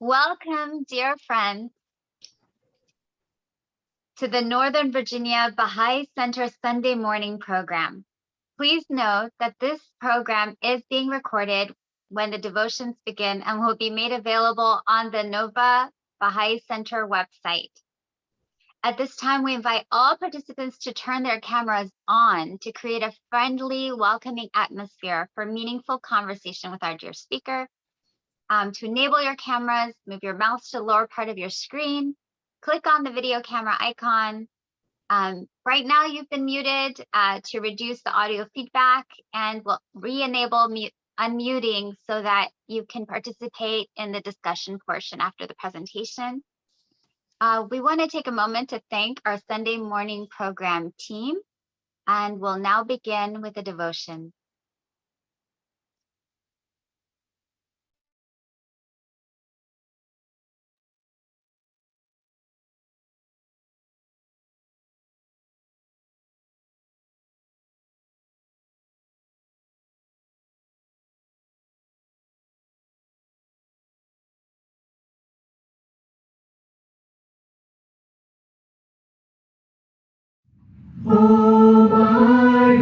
Welcome, dear friends, to the Northern Virginia Baha'i Center Sunday morning program. Please note that this program is being recorded when the devotions begin and will be made available on the Nova Baha'i Center website. At this time, we invite all participants to turn their cameras on to create a friendly, welcoming atmosphere for meaningful conversation with our dear speaker. To enable your cameras, move your mouse to the lower part of your screen, click on the video camera icon. Right now you've been muted to reduce the audio feedback, and we'll re-enable unmuting so that you can participate in the discussion portion after the presentation. We want to take a moment to thank our Sunday morning program team, and we'll now begin with a devotion. Oh my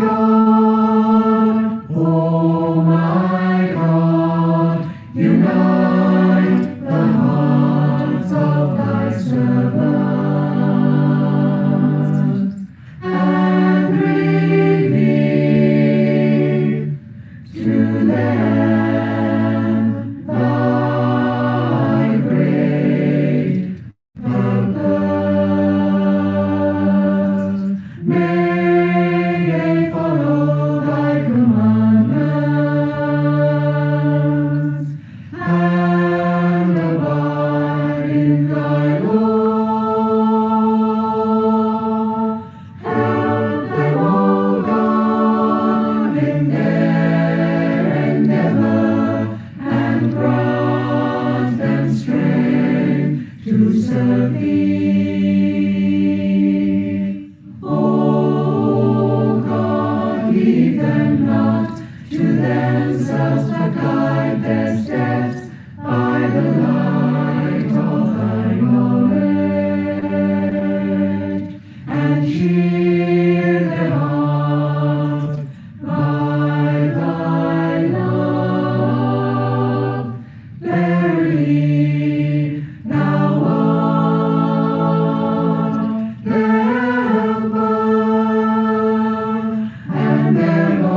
God, unite the hearts of thy servants, and reveal to them thy great purpose. May they follow thy commandments and abide in thy law. Help them, O God, in their endeavor, and grant them strength to serve thee. O God, leave them not to themselves, but guide their steps by the light of thy knowledge, and cheer their hearts by thy love. Verily, thou art their helper and their Lord.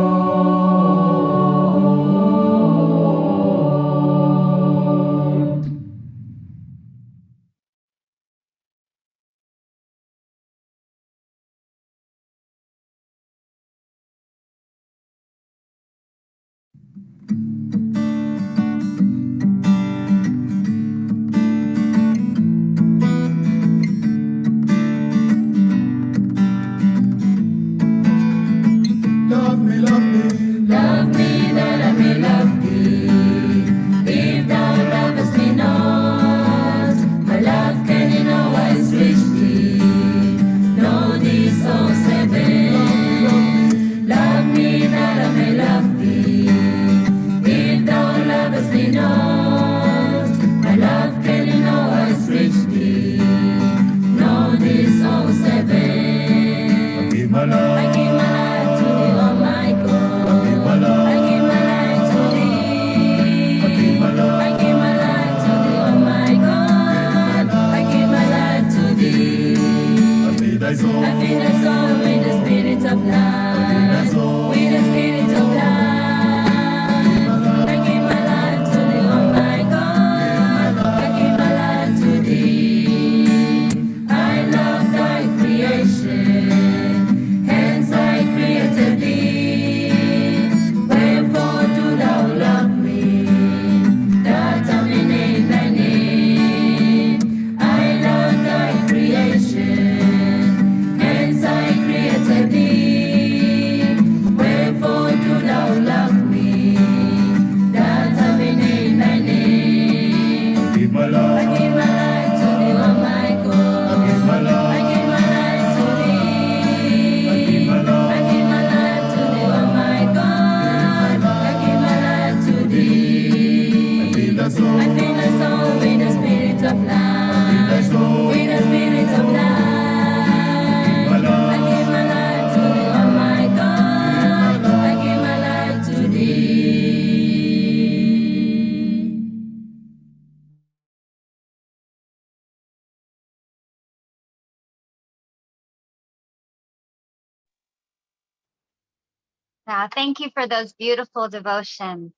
Thank you for those beautiful devotions.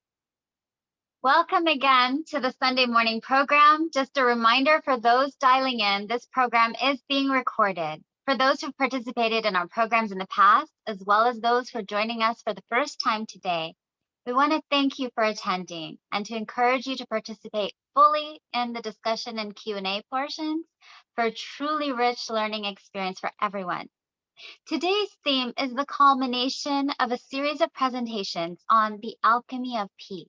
Welcome again to the Sunday morning program. Just a reminder for those dialing in, this program is being recorded. For those who've participated in our programs in the past, as well as those who are joining us for the first time today, we want to thank you for attending and to encourage you to participate fully in the discussion and Q&A portions for a truly rich learning experience for everyone. Today's theme is the culmination of a series of presentations on the alchemy of peace.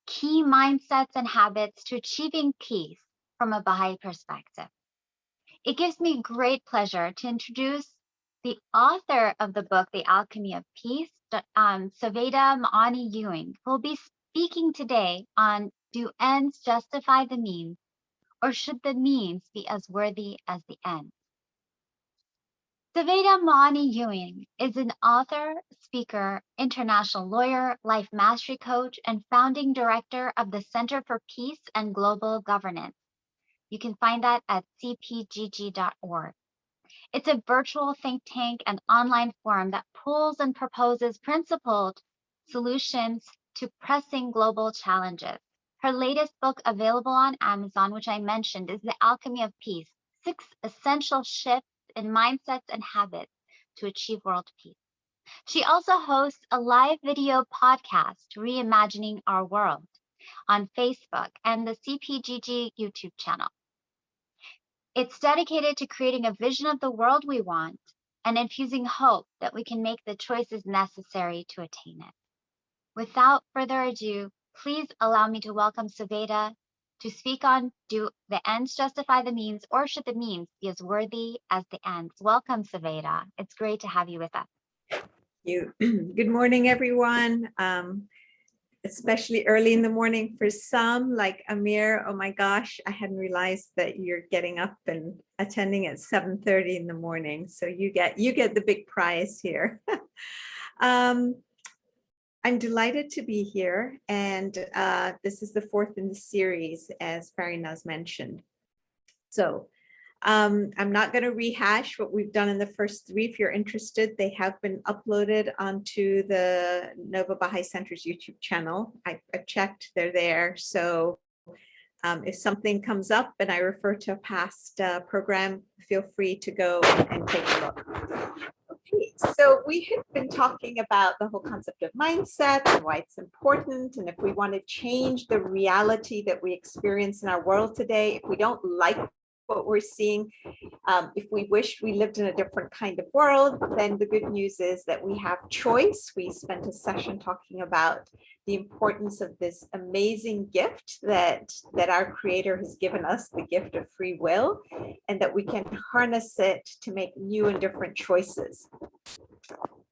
Key mindsets and habits to achieving peace from a Baha'i perspective. It gives me great pleasure to introduce the author of the book, The Alchemy of Peace, Sovaida Ma'ani Ewing, who will be speaking today on do ends justify the means, or should the means be as worthy as the end? Sovaida Ma'ani Ewing is an author, speaker, international lawyer, life mastery coach, and founding director of the Center for Peace and Global Governance. You can find that at cpgg.org. It's a virtual think tank and online forum that pools and proposes principled solutions to pressing global challenges. Her latest book, available on Amazon, which I mentioned, is The Alchemy of Peace: 6 Essential Shifts in Mindsets and Habits to Achieve World Peace. She also hosts a live video podcast, Reimagining Our World, on Facebook and the CPGG YouTube channel. It's dedicated to creating a vision of the world we want and infusing hope that we can make the choices necessary to attain it. Without further ado, please allow me to welcome Sovaida to speak on do the ends justify the means, or should the means be as worthy as the ends? Welcome, Sovaida. It's great to have you with us. Good morning, everyone. Especially early in the morning for some, like Amir. Oh my gosh, I hadn't realized that you're getting up and attending at 7:30 in the morning. So you get the big prize here. I'm delighted to be here, and this is the 4th in the series, as Farinaz mentioned. So I'm not going to rehash what we've done in the first 3. If you're interested, they have been uploaded onto the Nova Baha'i Center's YouTube channel. I've checked, they're there. So if something comes up and I refer to a past program, feel free to go and take a look. Okay, so we have been talking about the whole concept of mindset and why it's important. And if we want to change the reality that we experience in our world today, if we don't like what we're seeing, if we wished we lived in a different kind of world, then the good news is that we have choice. We spent a session talking about the importance of this amazing gift that our Creator has given us, the gift of free will, and that we can harness it to make new and different choices.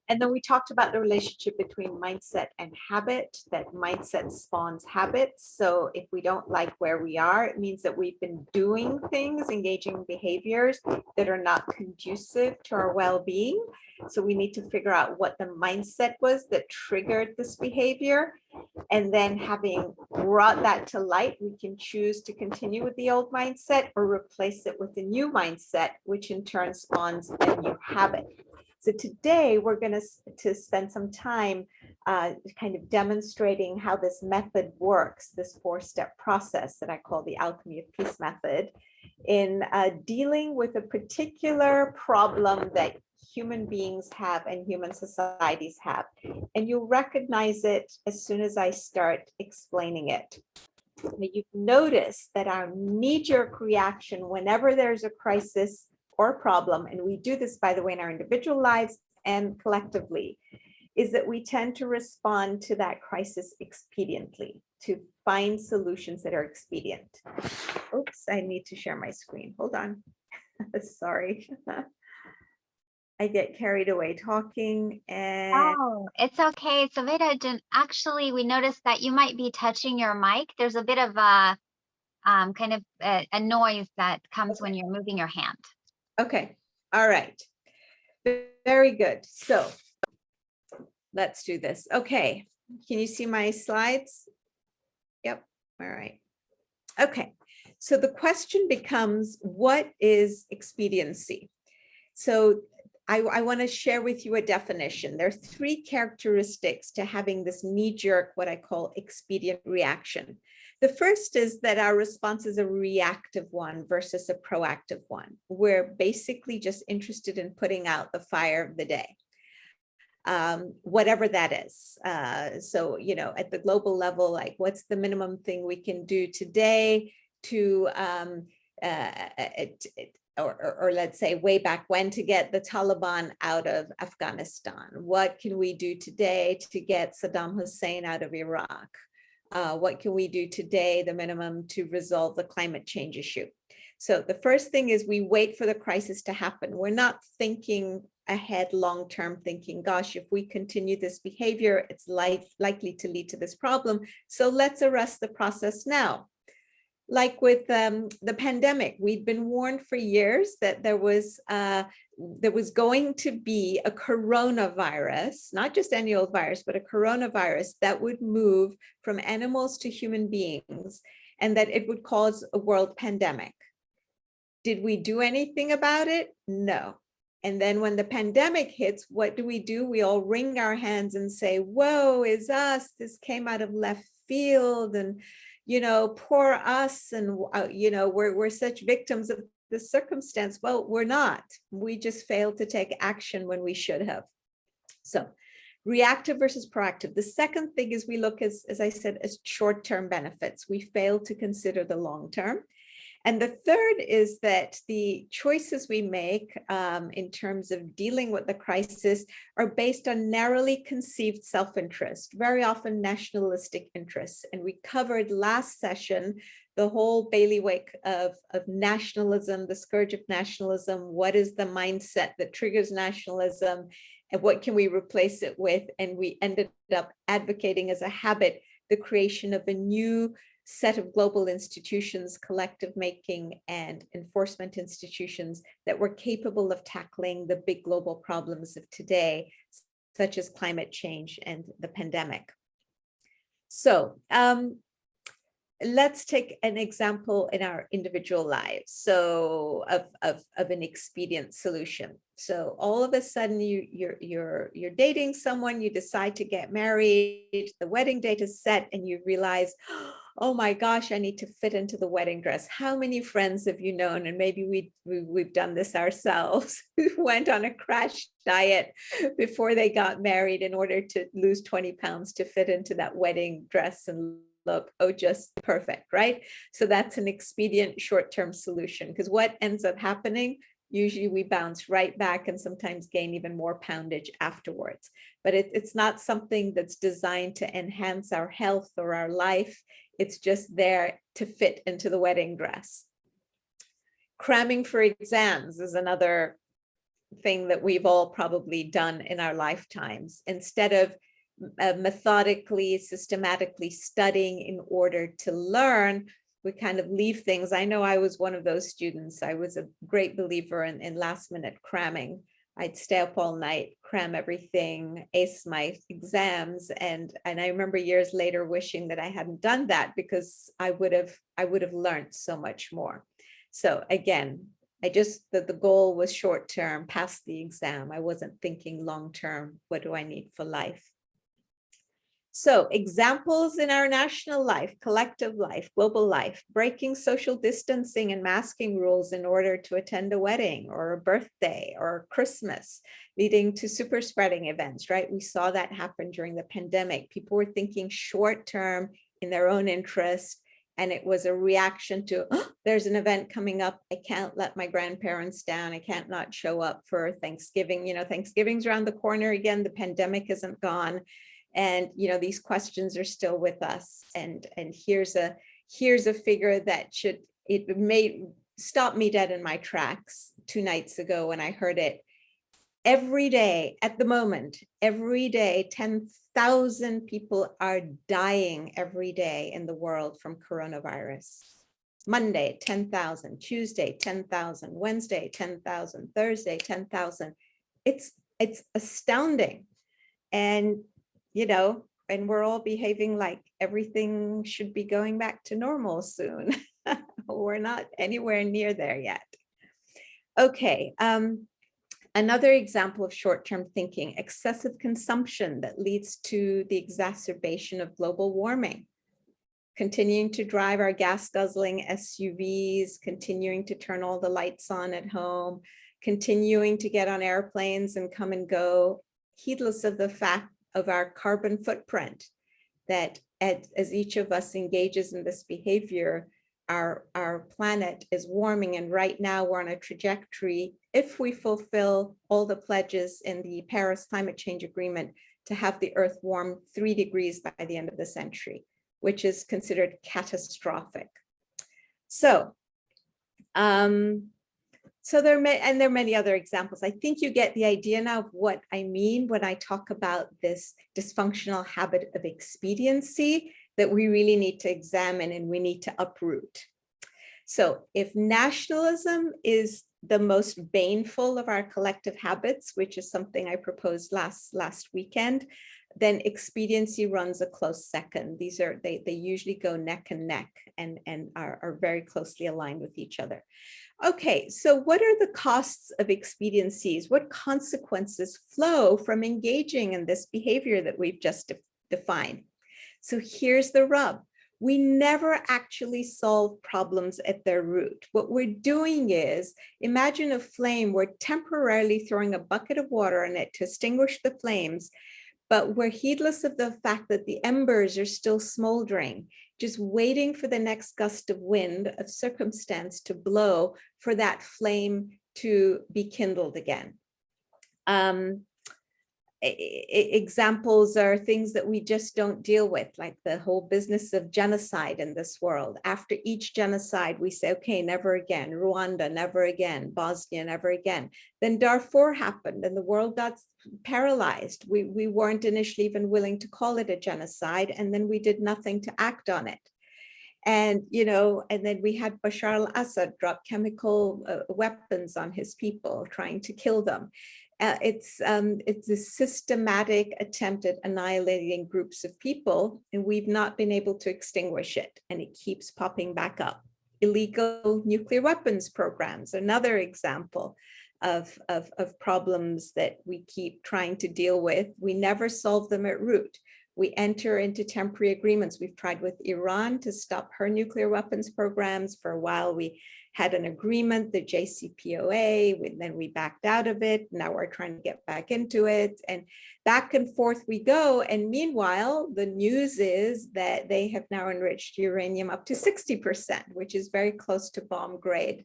And then we talked about the relationship between mindset and habit, that mindset spawns habits. So if we don't like where we are, it means that we've been doing things, engaging in behaviors that are not conducive to our well-being. So we need to figure out what the mindset was that triggered this behavior. And then having brought that to light, we can choose to continue with the old mindset or replace it with a new mindset, which in turn spawns a new habit. So today we're going to spend some time kind of demonstrating how this method works, this 4-step process that I call the Alchemy of Peace method, in dealing with a particular problem that human beings have and human societies have. And you'll recognize it as soon as I start explaining it. You've noticed that our knee-jerk reaction whenever there's a crisis or problem, and we do this, by the way, in our individual lives and collectively, is that we tend to respond to that crisis expediently, to find solutions that are expedient. Oops, I need to share my screen. Hold on. Sorry. I get carried away talking and... Oh, it's okay. Sovaida, actually, we noticed that you might be touching your mic. There's a bit of a kind of a noise that comes when you're moving your hand. Okay. All right. Very good. So let's do this. Okay. Can you see my slides? Yep. All right. Okay. So the question becomes, what is expediency? So I want to share with you a definition. There are three characteristics to having this knee-jerk, what I call expedient reaction. The first is that our response is a reactive one versus a proactive one. We're basically just interested in putting out the fire of the day, whatever that is. So, at the global level, like what's the minimum thing we can do today to or let's say way back when, to get the Taliban out of Afghanistan? What can we do today to get Saddam Hussein out of Iraq? What can we do today, the minimum, to resolve the climate change issue? So the first thing is we wait for the crisis to happen. We're not thinking ahead long-term, thinking, gosh, if we continue this behavior, it's likely to lead to this problem. So let's arrest the process now. Like with the pandemic, we'd been warned for years that there was going to be a coronavirus, not just any old virus, but a coronavirus that would move from animals to human beings, and that it would cause a world pandemic. Did we do anything about it? No. And then when the pandemic hits, what do? We all wring our hands and say, woe is us, this came out of left field, and poor us, and we're such victims of the circumstance. Well, we're not. We just failed to take action when we should have. So reactive versus proactive. The second thing is we look, as I said, as short-term benefits. We fail to consider the long-term. And the third is that the choices we make in terms of dealing with the crisis are based on narrowly conceived self-interest, very often nationalistic interests. And we covered last session the whole bailiwick of nationalism, the scourge of nationalism. What is the mindset that triggers nationalism, and what can we replace it with? And we ended up advocating as a habit the creation of a new set of global institutions, collective making and enforcement institutions that were capable of tackling the big global problems of today, such as climate change and the pandemic. So let's take an example in our individual lives. So of an expedient solution. So all of a sudden you're dating someone, you decide to get married, the wedding date is set, and you realize, oh my gosh, I need to fit into the wedding dress. How many friends have you known? And maybe we've done this ourselves, who went on a crash diet before they got married in order to lose 20 pounds to fit into that wedding dress and look, oh, just perfect, right? So that's an expedient short-term solution, because what ends up happening, usually we bounce right back and sometimes gain even more poundage afterwards. But it's not something that's designed to enhance our health or our life. It's just there to fit into the wedding dress. Cramming for exams is another thing that we've all probably done in our lifetimes. Instead of methodically, systematically studying in order to learn, we kind of leave things. I know I was one of those students. I was a great believer in last minute cramming. I'd stay up all night, cram everything, ace my exams. And I remember years later wishing that I hadn't done that, because I would have learned so much more. So again, the goal was short term, pass the exam. I wasn't thinking long term, what do I need for life? So examples in our national life, collective life, global life: breaking social distancing and masking rules in order to attend a wedding or a birthday or Christmas, leading to super spreading events, right? We saw that happen during the pandemic. People were thinking short term in their own interest, and it was a reaction to, oh, there's an event coming up, I can't let my grandparents down, I can't not show up for Thanksgiving. Thanksgiving's around the corner again, the pandemic isn't gone. And these questions are still with us. And here's a figure that made stop me dead in my tracks 2 nights ago when I heard it. Every day at the moment, every day, 10,000 people are dying every day in the world from coronavirus. Monday, 10,000, Tuesday, 10,000, Wednesday, 10,000, Thursday, 10,000. It's astounding. And and we're all behaving like everything should be going back to normal soon. We're not anywhere near there yet. Okay, Another example of short-term thinking, excessive consumption that leads to the exacerbation of global warming. Continuing to drive our gas-guzzling SUVs, continuing to turn all the lights on at home, continuing to get on airplanes and come and go, heedless of the fact of our carbon footprint, that as each of us engages in this behavior, our planet is warming. And right now we're on a trajectory, if we fulfill all the pledges in the Paris Climate Change Agreement, to have the Earth warm 3 degrees by the end of the century, which is considered catastrophic. So, there are many other examples. I think you get the idea now of what I mean when I talk about this dysfunctional habit of expediency that we really need to examine and we need to uproot. So if nationalism is the most baneful of our collective habits, which is something I proposed last weekend, then expediency runs a close second. These are, they usually go neck and neck and are very closely aligned with each other. Okay, so what are the costs of expediencies? What consequences flow from engaging in this behavior that we've just defined? So here's the rub. We never actually solve problems at their root. What we're doing is, imagine a flame, we're temporarily throwing a bucket of water on it to extinguish the flames, but we're heedless of the fact that the embers are still smoldering, just waiting for the next gust of wind, of circumstance to blow for that flame to be kindled again. Examples are things that we just don't deal with, like the whole business of genocide in this world. After each genocide, we say, okay, never again. Rwanda, never again. Bosnia, never again. Then Darfur happened and the world got paralyzed. We weren't initially even willing to call it a genocide, and then we did nothing to act on it. And, you know, and then we had Bashar al-Assad drop chemical weapons on his people, trying to kill them. It's a systematic attempt at annihilating groups of people, and we've not been able to extinguish it, and it keeps popping back up. Illegal nuclear weapons programs, another example of problems that we keep trying to deal with. We never solve them at root. We enter into temporary agreements. We've tried with Iran to stop her nuclear weapons programs. For a while, we had an agreement, the JCPOA, then we backed out of it. Now we're trying to get back into it, and back and forth we go. And meanwhile, the news is that they have now enriched uranium up to 60%, which is very close to bomb grade.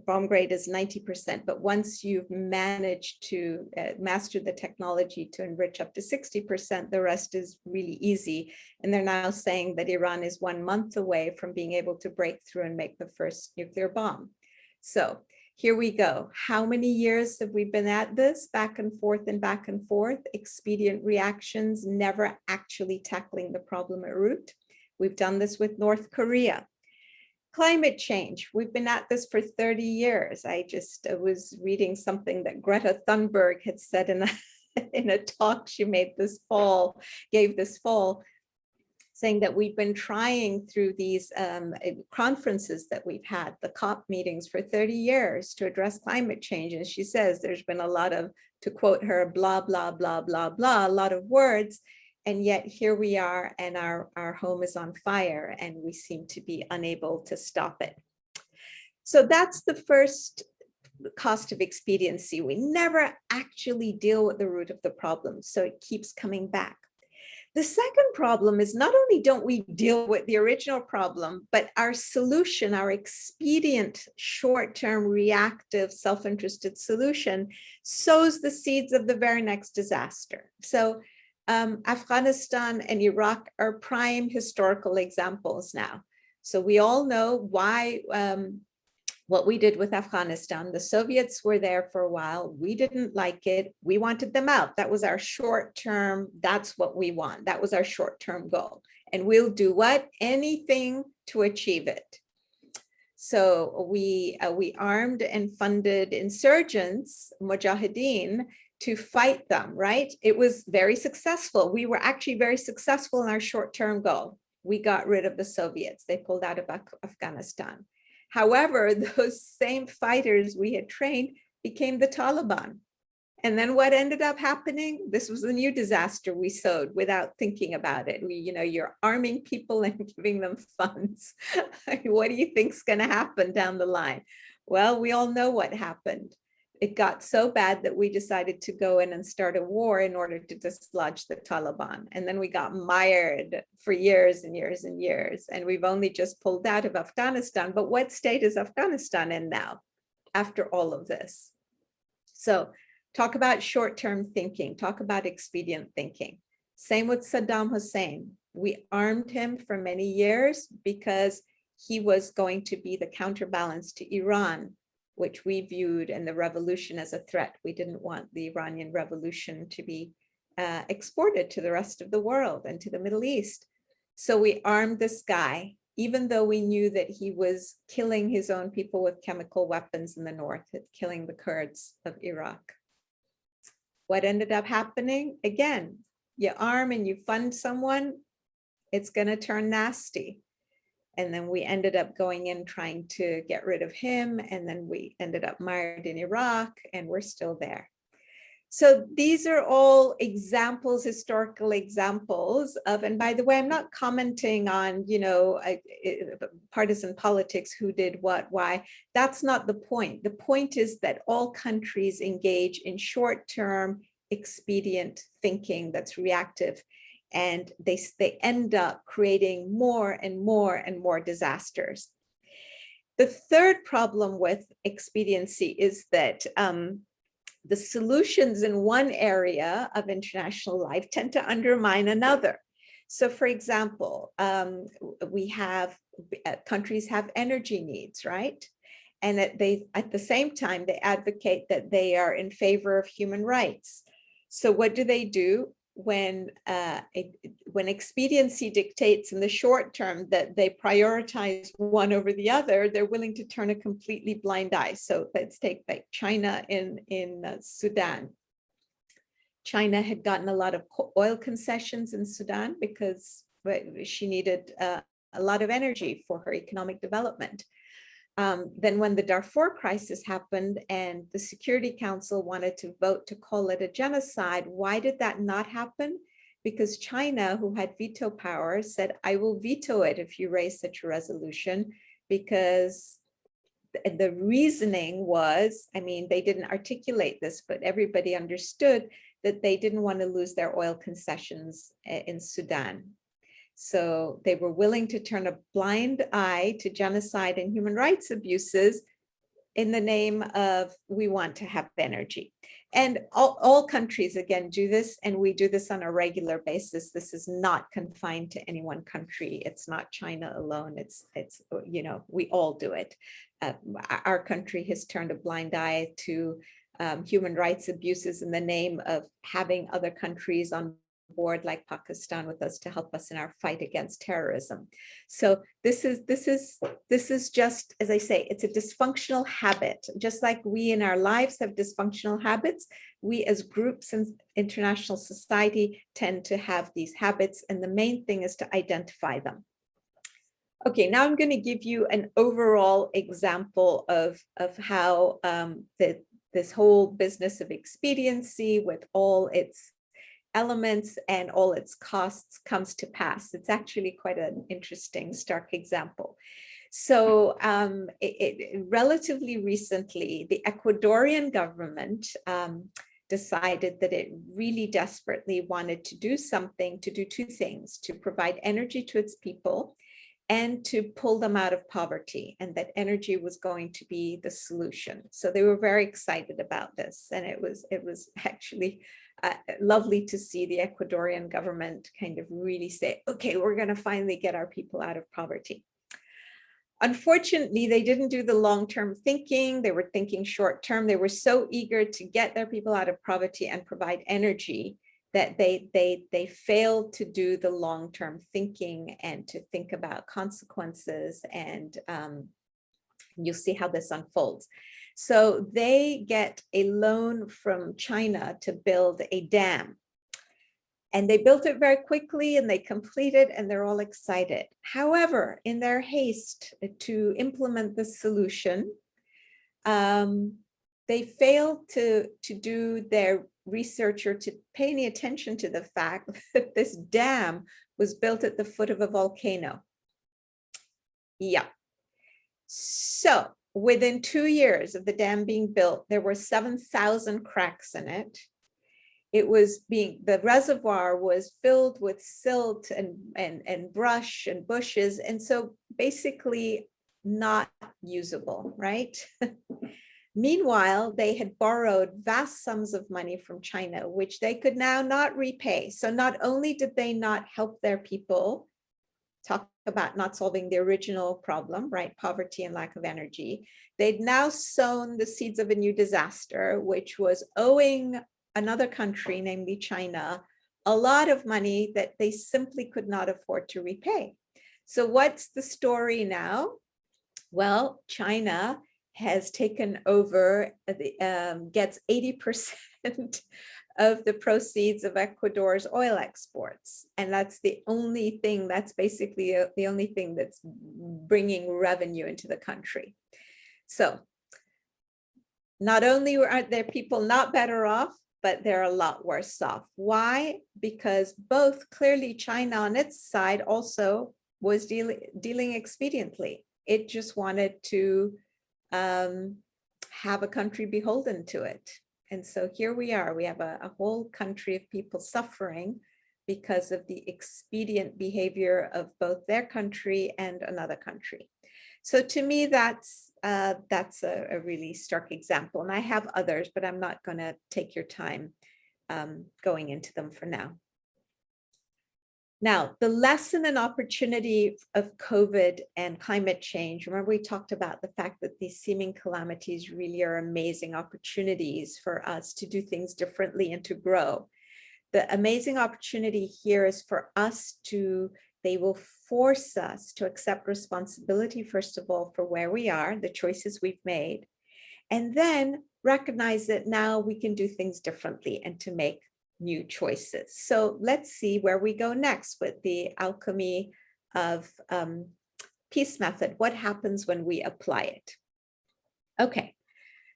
Bomb grade is 90%, but once you've managed to master the technology to enrich up to 60%, the rest is really easy. And they're now saying that Iran is 1 month away from being able to break through and make the first nuclear bomb. So here we go. How many years have we been at this, back and forth, expedient reactions, never actually tackling the problem at root? We've done this with North Korea. Climate change, we've been at this for 30 years. I just was reading something that Greta Thunberg had said in a talk she gave this fall, saying that we've been trying through these conferences that we've had, the COP meetings, for 30 years to address climate change. And she says there's been a lot of, to quote her, blah, blah, blah, blah, blah, a lot of words. And yet here we are, and our home is on fire, and we seem to be unable to stop it. So that's the first cost of expediency. We never actually deal with the root of the problem, so it keeps coming back. The second problem is not only don't we deal with the original problem, but our solution, our expedient, short-term, reactive, self-interested solution sows the seeds of the very next disaster. So Afghanistan and Iraq are prime historical examples now. So we all know why, what we did with Afghanistan. The Soviets were there for a while. We didn't like it. We wanted them out. That was our short term. That's what we want. That was our short term goal. And we'll do what? Anything to achieve it. So we armed and funded insurgents, mujahideen, to fight them, right? It was very successful. We were actually very successful in our short-term goal. We got rid of the Soviets. They pulled out of Afghanistan. However, those same fighters we had trained became the Taliban. And then what ended up happening? This was a new disaster we sowed without thinking about it. You're arming people and giving them funds. What do you think's going to happen down the line? Well, we all know what happened. It got so bad that we decided to go in and start a war in order to dislodge the Taliban. And then we got mired for years and years and years. And we've only just pulled out of Afghanistan. But what state is Afghanistan in now after all of this? So talk about short-term thinking, talk about expedient thinking. Same with Saddam Hussein. We armed him for many years because he was going to be the counterbalance to Iran, which we viewed in the revolution as a threat. We didn't want the Iranian revolution to be exported to the rest of the world and to the Middle East. So we armed this guy, even though we knew that he was killing his own people with chemical weapons in the north, killing the Kurds of Iraq. What ended up happening? Again, you arm and you fund someone, it's going to turn nasty. And then we ended up going in trying to get rid of him. And then we ended up mired in Iraq, and we're still there. So these are all examples, historical examples of, and by the way, I'm not commenting on, partisan politics, who did what, why. That's not the point. The point is that all countries engage in short-term expedient thinking that's reactive, and they end up creating more and more and more disasters. The third problem with expediency is that the solutions in one area of international life tend to undermine another. So for example, countries have energy needs, right? And at the same time, they advocate that they are in favor of human rights. So what do? When expediency dictates in the short term that they prioritize one over the other, they're willing to turn a completely blind eye. So let's take like China in Sudan. China had gotten a lot of oil concessions in Sudan because she needed a lot of energy for her economic development. Then when the Darfur crisis happened and the Security Council wanted to vote to call it a genocide, why did that not happen? Because China, who had veto power, said, I will veto it if you raise such a resolution, because the reasoning was, they didn't articulate this, but everybody understood that they didn't want to lose their oil concessions in Sudan. So they were willing to turn a blind eye to genocide and human rights abuses in the name of, we want to have energy. And all countries, again, do this, and we do this on a regular basis. This is not confined to any one country. It's not China alone. It's we all do it. Our country has turned a blind eye to human rights abuses in the name of having other countries on board like Pakistan with us to help us in our fight against terrorism. So this is just, as I say, it's a dysfunctional habit. Just like we in our lives have dysfunctional habits, we as groups in international society tend to have these habits, and the main thing is to identify them. Okay, now I'm going to give you an overall example of how this whole business of expediency with all its elements and all its costs comes to pass. It's actually quite an interesting, stark example. So relatively recently, the Ecuadorian government decided that it really desperately wanted to do something, to do two things: to provide energy to its people and to pull them out of poverty, and that energy was going to be the solution. So they were very excited about this, and it was actually lovely to see the Ecuadorian government kind of really say, okay, we're going to finally get our people out of poverty. Unfortunately, they didn't do the long-term thinking. They were thinking short-term. They were so eager to get their people out of poverty and provide energy that they failed to do the long-term thinking and to think about consequences. And you'll see how this unfolds. So they get a loan from China to build a dam. And they built it very quickly, and they completed, and they're all excited. However, in their haste to implement the solution, they failed to do their research or to pay any attention to the fact that this dam was built at the foot of a volcano. Yeah. So within 2 years of the dam being built, there were 7,000 cracks in it. The reservoir was filled with silt and brush and bushes. And so basically not usable, right? Meanwhile, they had borrowed vast sums of money from China, which they could now not repay. So not only did they not help their people, talk about not solving the original problem, right? Poverty and lack of energy. They'd now sown the seeds of a new disaster, which was owing another country, namely China, a lot of money that they simply could not afford to repay. So what's the story now? Well, China has taken over, gets 80% of the proceeds of Ecuador's oil exports. And that's the only thing, that's basically the only thing that's bringing revenue into the country. So not only are their people not better off, but they're a lot worse off. Why? Because both clearly China on its side also was dealing expediently. It just wanted to have a country beholden to it. And so here we are, we have a whole country of people suffering because of the expedient behavior of both their country and another country. So to me, that's a really stark example. And I have others, but I'm not going to take your time going into them for now. Now, the lesson and opportunity of COVID and climate change, remember we talked about the fact that these seeming calamities really are amazing opportunities for us to do things differently and to grow. The amazing opportunity here is for us they will force us to accept responsibility, first of all, for where we are, the choices we've made, and then recognize that now we can do things differently and to make new choices. So let's see where we go next with the alchemy of peace method. What happens when we apply it? Okay,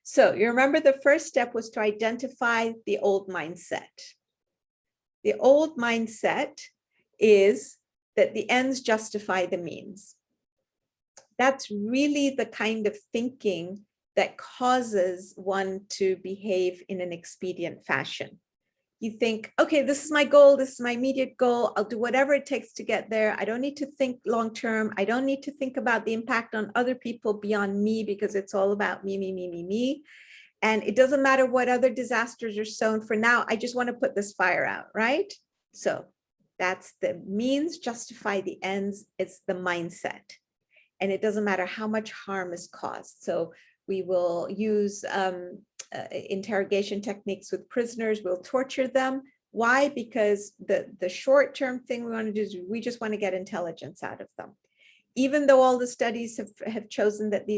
so you remember the first step was to identify the old mindset. The old mindset is that the ends justify the means. That's really the kind of thinking that causes one to behave in an expedient fashion. You think, okay, this is my goal, this is my immediate goal, I'll do whatever it takes to get there. I don't need to think long-term. I don't need to think about the impact on other people beyond me because it's all about me, me, me, me, me. And it doesn't matter what other disasters are sown. For now, I just want to put this fire out, right? So that's the means justify the ends. It's the mindset. And it doesn't matter how much harm is caused. So we will use interrogation techniques with prisoners. We'll torture them. Why? Because the short-term thing we want to do is we just want to get intelligence out of them. Even though all the studies have chosen that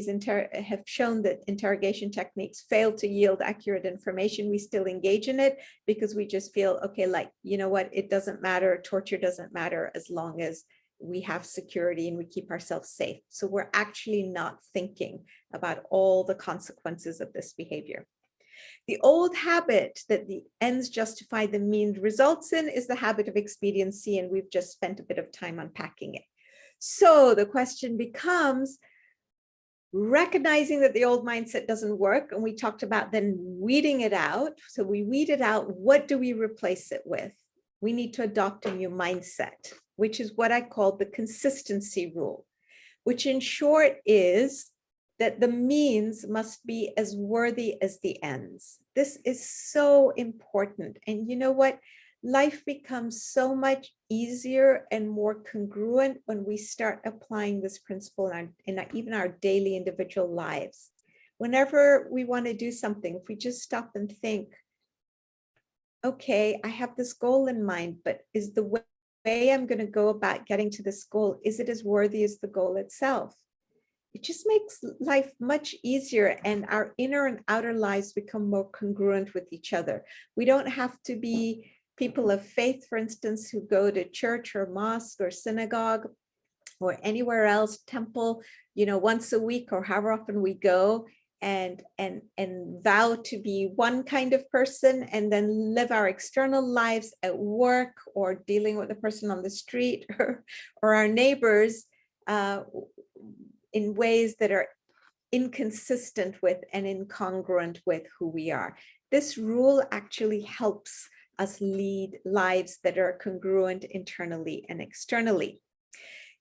have shown that interrogation techniques fail to yield accurate information, we still engage in it because we just feel, okay, like, you know what, it doesn't matter, torture doesn't matter as long as we have security and we keep ourselves safe. So we're actually not thinking about all the consequences of this behavior. The old habit that the ends justify the means results in is the habit of expediency, and we've just spent a bit of time unpacking it. So the question becomes recognizing that the old mindset doesn't work, and we talked about then weeding it out. So we weed it out. What do we replace it with? We need to adopt a new mindset, which is what I call the consistency rule, which in short is that the means must be as worthy as the ends. This is so important. And you know what? Life becomes so much easier and more congruent when we start applying this principle in even our daily individual lives. Whenever we want to do something, if we just stop and think, okay, I have this goal in mind, but is the way I'm going to go about getting to this goal, is it as worthy as the goal itself? It just makes life much easier, and our inner and outer lives become more congruent with each other. We don't have to be people of faith, for instance, who go to church or mosque or synagogue or anywhere else, temple, once a week or however often we go, and vow to be one kind of person and then live our external lives at work or dealing with the person on the street or our neighbors in ways that are inconsistent with and incongruent with who we are. This rule actually helps us lead lives that are congruent internally and externally.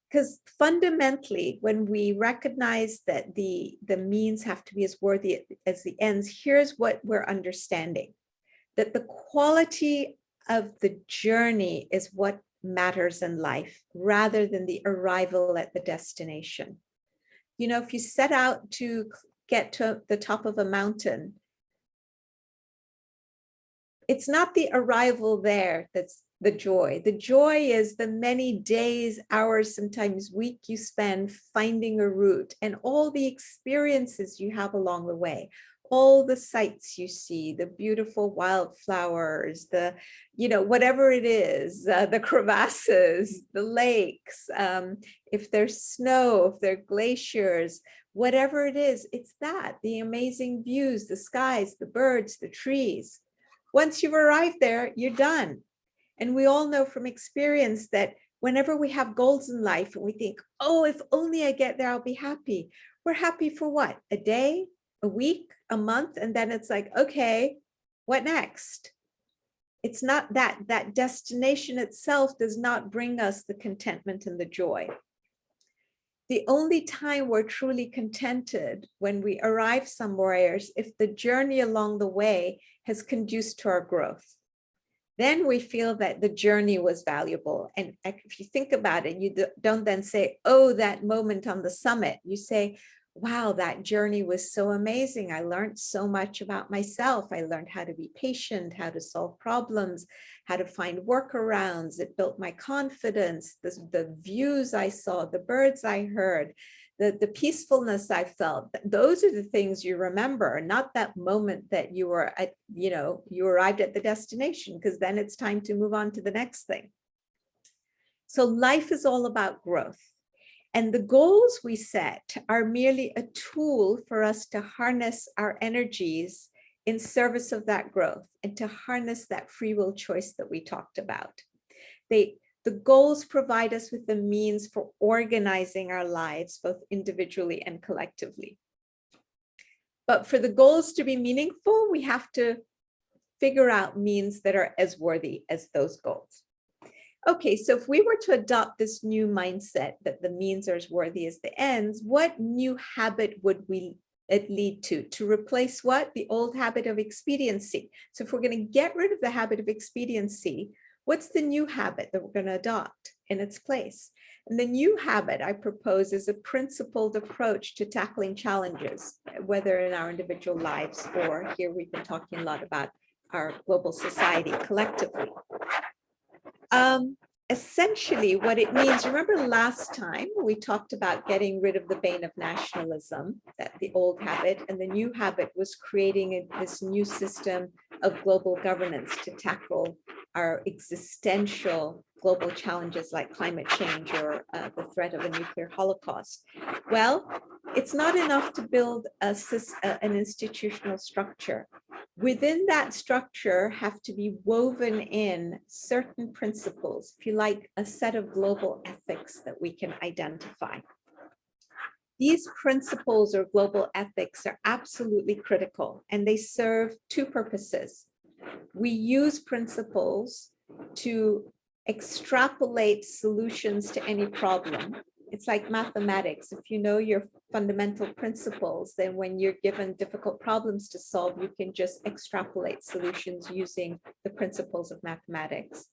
Because fundamentally, when we recognize that the means have to be as worthy as the ends, here's what we're understanding: that the quality of the journey is what matters in life rather than the arrival at the destination. You know, if you set out to get to the top of a mountain, it's not the arrival there that's the joy. The joy is the many days, hours, sometimes week you spend finding a route and all the experiences you have along the way, all the sights you see, the beautiful wildflowers, the, you know, whatever it is, the crevasses, the lakes, if there's snow, if there are glaciers, whatever it is, it's that, the amazing views, the skies, the birds, the trees. Once you've arrived there, you're done. And we all know from experience that whenever we have goals in life and we think, oh, if only I get there, I'll be happy. We're happy for what? A day, a week, a month? And then it's like, okay, what next? It's not that. That destination itself does not bring us the contentment and the joy. The only time we're truly contented when we arrive somewhere is if the journey along the way has conduced to our growth. Then we feel that the journey was valuable. And if you think about it, you don't then say, oh, that moment on the summit. You say, wow, that journey was so amazing. I learned so much about myself. I learned how to be patient, how to solve problems, how to find workarounds. It built my confidence, the views I saw, the birds I heard, the peacefulness I felt. Those are the things you remember, not that moment that you were at, you know, you arrived at the destination, because then it's time to move on to the next thing. So life is all about growth. And the goals we set are merely a tool for us to harness our energies in service of that growth and to harness that free will choice that we talked about. The goals provide us with the means for organizing our lives, both individually and collectively. But for the goals to be meaningful, we have to figure out means that are as worthy as those goals. Okay, so if we were to adopt this new mindset that the means are as worthy as the ends, what new habit would it lead to replace what? The old habit of expediency. So if we're going to get rid of the habit of expediency, what's the new habit that we're going to adopt in its place? And the new habit I propose is a principled approach to tackling challenges, whether in our individual lives or here we've been talking a lot about our global society collectively. Essentially what it means, remember last time we talked about getting rid of the bane of nationalism, that the old habit, and the new habit was creating this new system of global governance to tackle our existential global challenges like climate change or the threat of a nuclear holocaust. Well, it's not enough to build an institutional structure. Within that structure have to be woven in certain principles, if you like, a set of global ethics that we can identify. These principles or global ethics are absolutely critical, and they serve two purposes. We use principles to extrapolate solutions to any problem. It's like mathematics. If you know your fundamental principles, then when you're given difficult problems to solve, you can just extrapolate solutions using the principles of mathematics.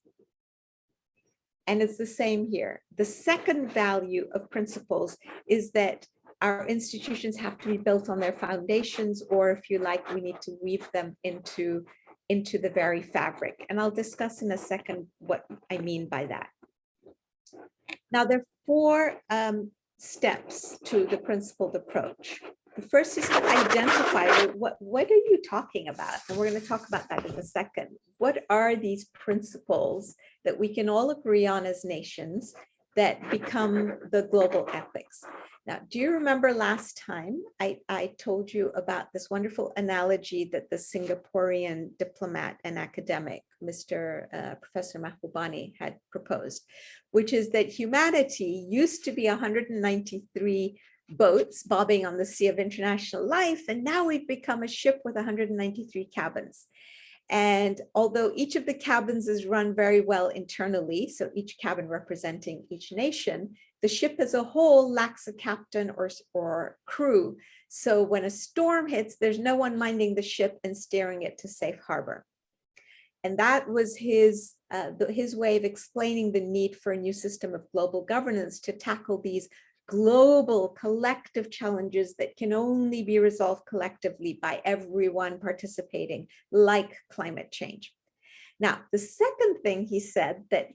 And it's the same here. The second value of principles is that our institutions have to be built on their foundations, or if you like, we need to weave them into the very fabric. And I'll discuss in a second what I mean by that. Now, there are four steps to the principled approach. The first is to identify what are you talking about? And we're going to talk about that in a second. What are these principles that we can all agree on as nations? that become the global ethics. Now, do you remember last time I told you about this wonderful analogy that the Singaporean diplomat and academic, Professor Mahbubani, had proposed, which is that humanity used to be 193 boats bobbing on the sea of international life, and now we've become a ship with 193 cabins. And although each of the cabins is run very well internally, so each cabin representing each nation, the ship as a whole lacks a captain or crew. So when a storm hits, there's no one minding the ship and steering it to safe harbor. And that was his way of explaining the need for a new system of global governance to tackle these global collective challenges that can only be resolved collectively by everyone participating, like climate change. Now, the second thing he said that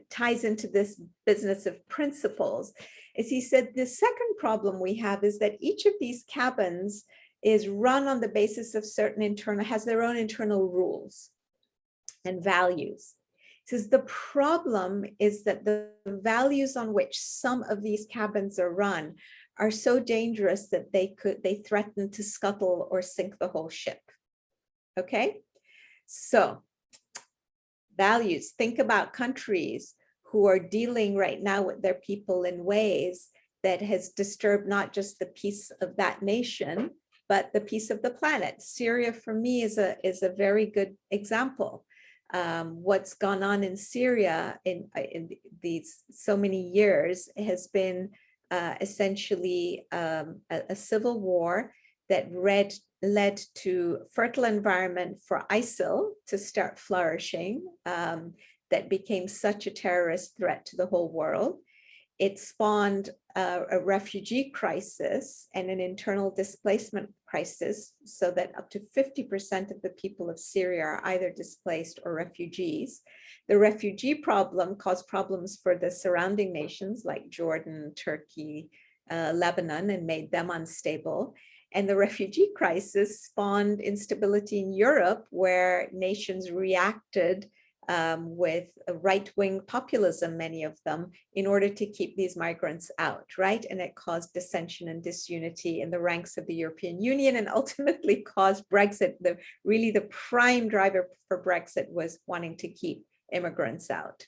ties into this business of principles is he said the second problem we have is that each of these cabins is run on the basis of has their own internal rules and values. He says the problem is that the values on which some of these cabins are run are so dangerous that they threaten to scuttle or sink the whole ship. Okay, so values. Think about countries who are dealing right now with their people in ways that has disturbed not just the peace of that nation, but the peace of the planet. Syria, for me, is a very good example. What's gone on in Syria in these so many years has been essentially a civil war that led to fertile environment for ISIL to start flourishing, that became such a terrorist threat to the whole world. It spawned a refugee crisis and an internal displacement crisis, so that up to 50% of the people of Syria are either displaced or refugees. The refugee problem caused problems for the surrounding nations like Jordan, Turkey, Lebanon, and made them unstable. And the refugee crisis spawned instability in Europe, where nations reacted with a right-wing populism, many of them, in order to keep these migrants out, right? And it caused dissension and disunity in the ranks of the European Union, and ultimately caused Brexit. Really the prime driver for Brexit was wanting to keep immigrants out.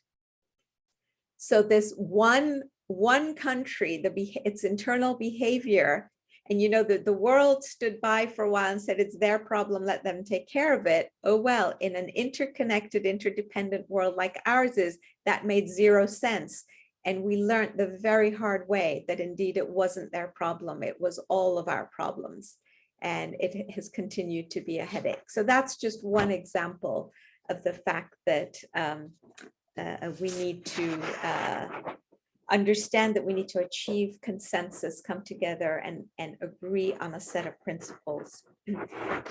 So this one country, its internal behavior, and you know that the world stood by for a while and said it's their problem, let them take care of it. Oh well, in an interconnected, interdependent world like ours is, that made zero sense. And we learned the very hard way that indeed it wasn't their problem, it was all of our problems. And it has continued to be a headache. So that's just one example of the fact that we need to understand that we need to achieve consensus, come together and agree on a set of principles.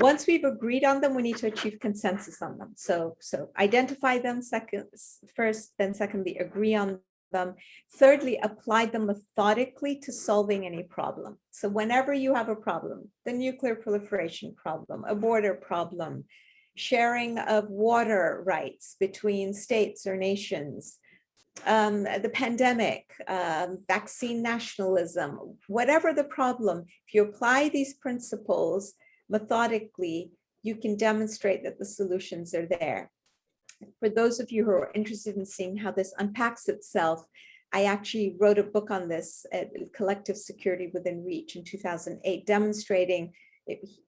Once we've agreed on them, we need to achieve consensus on them. So identify them first, then secondly, agree on them. Thirdly, apply them methodically to solving any problem. So whenever you have a problem, the nuclear proliferation problem, a border problem, sharing of water rights between states or nations, the pandemic, vaccine nationalism, whatever the problem, if you apply these principles methodically, you can demonstrate that the solutions are there. For those of you who are interested in seeing how this unpacks itself, I actually wrote a book on this, Collective Security Within Reach, in 2008, demonstrating,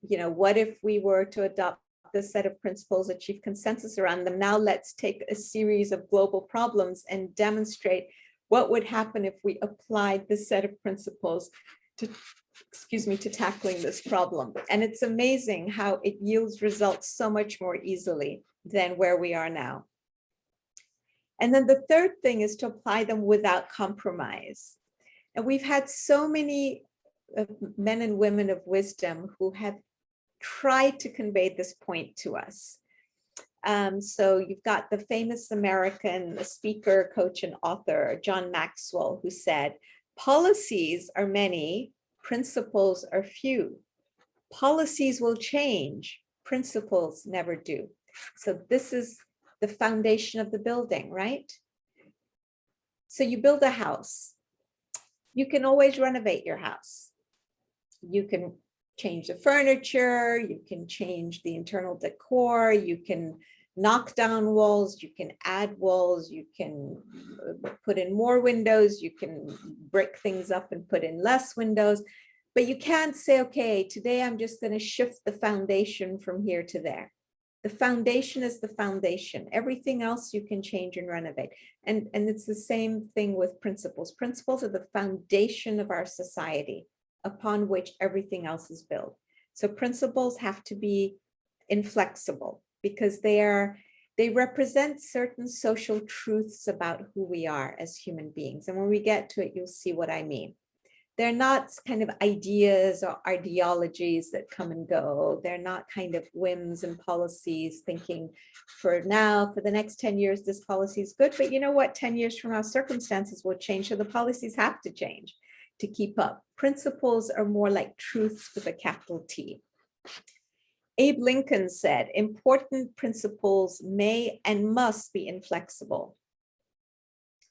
what if we were to adopt this set of principles, achieve consensus around them. Now let's take a series of global problems and demonstrate what would happen if we applied this set of principles to tackling this problem. And it's amazing how it yields results so much more easily than where we are now. And then the third thing is to apply them without compromise. And we've had so many men and women of wisdom who have tried to convey this point to us. So you've got the famous American speaker, coach, and author, John Maxwell, who said, policies are many, principles are few. Policies will change, principles never do. So this is the foundation of the building, right? So you build a house. You can always renovate your house. You can change the furniture, you can change the internal decor, you can knock down walls, you can add walls, you can put in more windows, you can break things up and put in less windows, but you can't say, okay, today I'm just going to shift the foundation from here to there. The foundation is the foundation. Everything else you can change and renovate. And it's the same thing with principles. Principles are the foundation of our society upon which everything else is built. So principles have to be inflexible because they represent certain social truths about who we are as human beings. And when we get to it, you'll see what I mean. They're not kind of ideas or ideologies that come and go. They're not kind of whims and policies thinking for now, for the next 10 years, this policy is good, but you know what, 10 years from now, circumstances will change. So the policies have to change to keep up. Principles are more like truths with a capital T. Abe Lincoln said, important principles may and must be inflexible.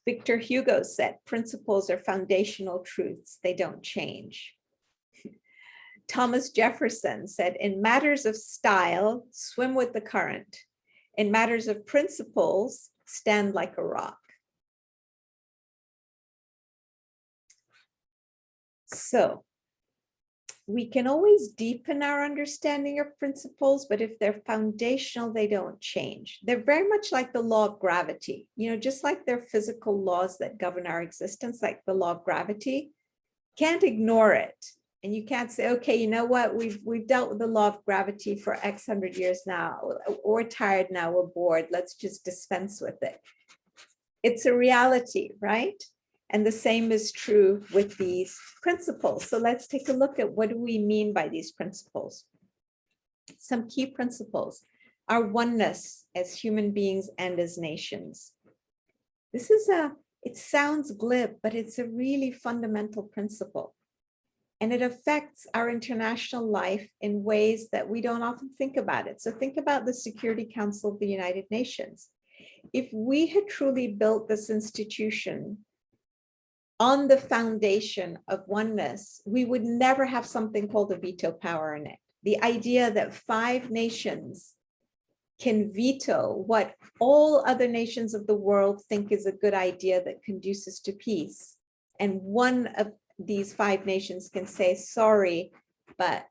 Victor Hugo said, principles are foundational truths, they don't change. Thomas Jefferson said, in matters of style, swim with the current. In matters of principles, stand like a rock. So we can always deepen our understanding of principles, but if they're foundational, they don't change. They're very much like the law of gravity, just like they're physical laws that govern our existence, like the law of gravity. Can't ignore it. And you can't say, okay, you know what, we've dealt with the law of gravity for X hundred years now. We're tired now, we're bored, let's just dispense with it. It's a reality, right? And the same is true with these principles. So let's take a look at what do we mean by these principles. Some key principles are oneness as human beings and as nations. This is it sounds glib, but it's a really fundamental principle. And it affects our international life in ways that we don't often think about it. So think about the Security Council of the United Nations. If we had truly built this institution on the foundation of oneness, we would never have something called a veto power in it. The idea that 5 nations can veto what all other nations of the world think is a good idea that conduces to peace. And one of these 5 nations can say, sorry, but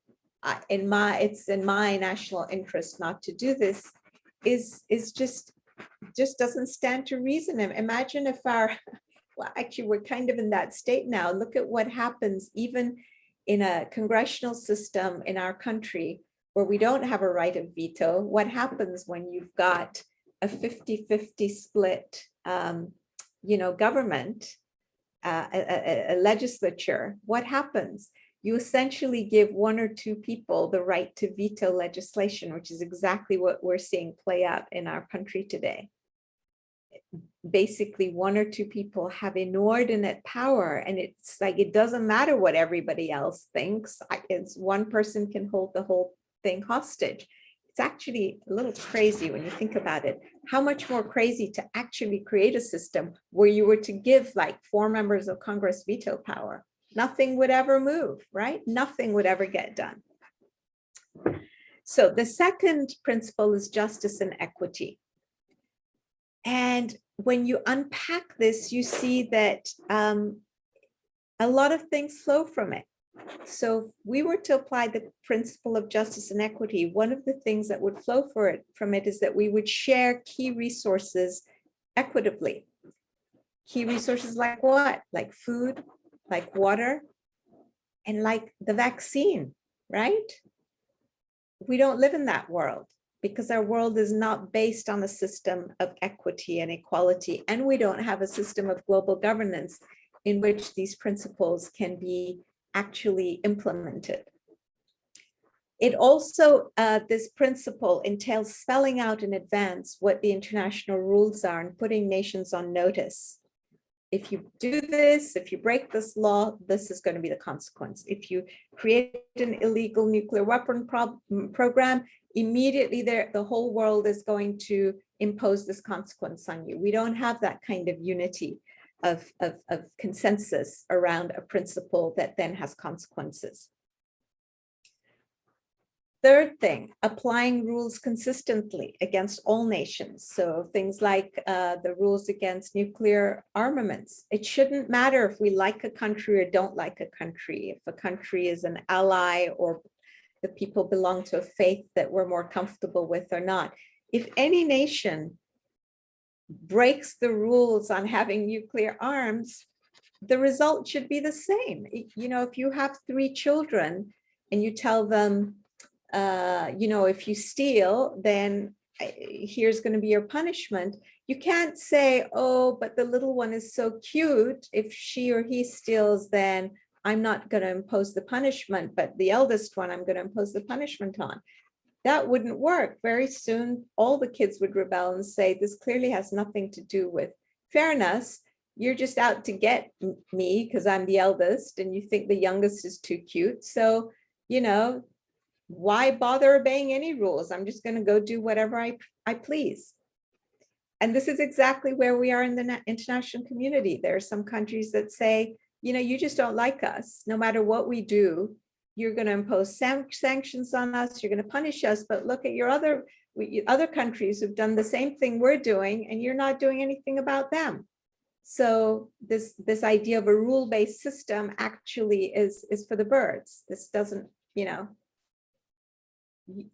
it's in my national interest not to do this, is just doesn't stand to reason. Imagine if well, actually, we're kind of in that state now. Look at what happens even in a congressional system in our country where we don't have a right of veto. What happens when you've got a 50-50 split, government, a legislature? What happens? You essentially give 1 or 2 people the right to veto legislation, which is exactly what we're seeing play out in our country today. Basically 1 or 2 people have inordinate power, and it's like it doesn't matter what everybody else thinks. It's 1 person can hold the whole thing hostage. It's actually a little crazy when you think about it. How much more crazy to actually create a system where you were to give like 4 members of Congress veto power. Nothing would ever move, right? Nothing would ever get done. So the second principle is justice and equity. And when you unpack this, you see that a lot of things flow from it. So if we were to apply the principle of justice and equity, one of the things that would flow from it is that we would share key resources equitably. Key resources like what? Like food, like water, and like the vaccine, right? We don't live in that world, because our world is not based on a system of equity and equality, and we don't have a system of global governance in which these principles can be actually implemented. It also, this principle entails spelling out in advance what the international rules are and putting nations on notice. If you do this, if you break this law, this is going to be the consequence. If you create an illegal nuclear weapon program, immediately the whole world is going to impose this consequence on you. We don't have that kind of unity. of consensus around a principle that then has consequences. Third thing, applying rules consistently against all nations. So things like the rules against nuclear armaments. It shouldn't matter if we like a country or don't like a country, if a country is an ally or the people belong to a faith that we're more comfortable with or not. If any nation breaks the rules on having nuclear arms, the result should be the same. You know, if you have 3 children and you tell them, you know, if you steal, then here's going to be your punishment. You can't say, oh, but the little one is so cute. If she or he steals, then I'm not going to impose the punishment, but the eldest one, I'm going to impose the punishment on. That wouldn't work. Very soon, all the kids would rebel and say, this clearly has nothing to do with fairness. You're just out to get me because I'm the eldest and you think the youngest is too cute. So, you know, why bother obeying any rules? I'm just going to go do whatever I please. And this is exactly where we are in the international community. There are some countries that say, you know, you just don't like us. No matter what we do, you're going to impose sanctions on us. You're going to punish us. But look at your other countries who've done the same thing we're doing, and you're not doing anything about them. So this idea of a rule-based system actually is for the birds. This doesn't, you know,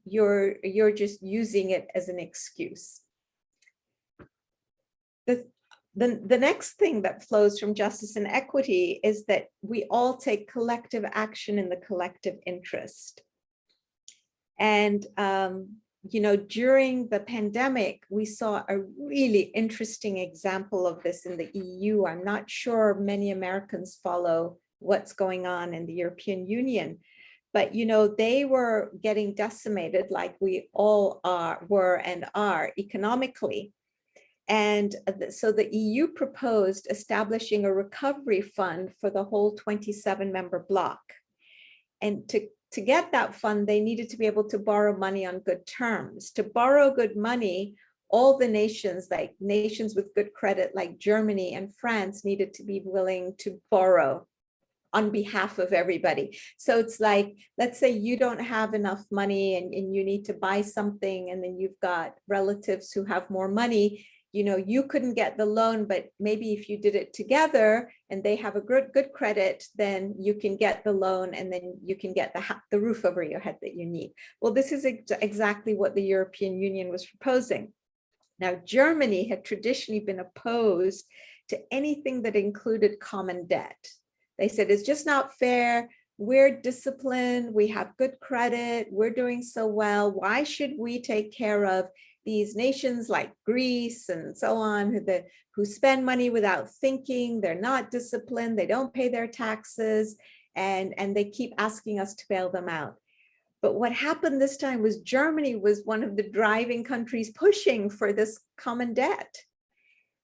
you're just using it as an excuse. The next thing that flows from justice and equity is that we all take collective action in the collective interest. And, you know, during the pandemic, we saw a really interesting example of this in the EU. I'm not sure many Americans follow what's going on in the European Union, but, you know, they were getting decimated like we all were and are economically. And so the EU proposed establishing a recovery fund for the whole 27-member bloc. And to get that fund, they needed to be able to borrow money on good terms. To borrow good money, all the nations, like nations with good credit, like Germany and France, needed to be willing to borrow on behalf of everybody. So it's like, let's say you don't have enough money and you need to buy something, and then you've got relatives who have more money. You know, you couldn't get the loan, but maybe if you did it together and they have a good credit, then you can get the loan and then you can get the roof over your head that you need. Well, this is exactly what the European Union was proposing. Now, Germany had traditionally been opposed to anything that included common debt. They said, it's just not fair. We're disciplined. We have good credit. We're doing so well. Why should we take care of these nations like Greece and so on, who spend money without thinking? They're not disciplined. They don't pay their taxes, and they keep asking us to bail them out. But what happened this time was Germany was one of the driving countries pushing for this common debt.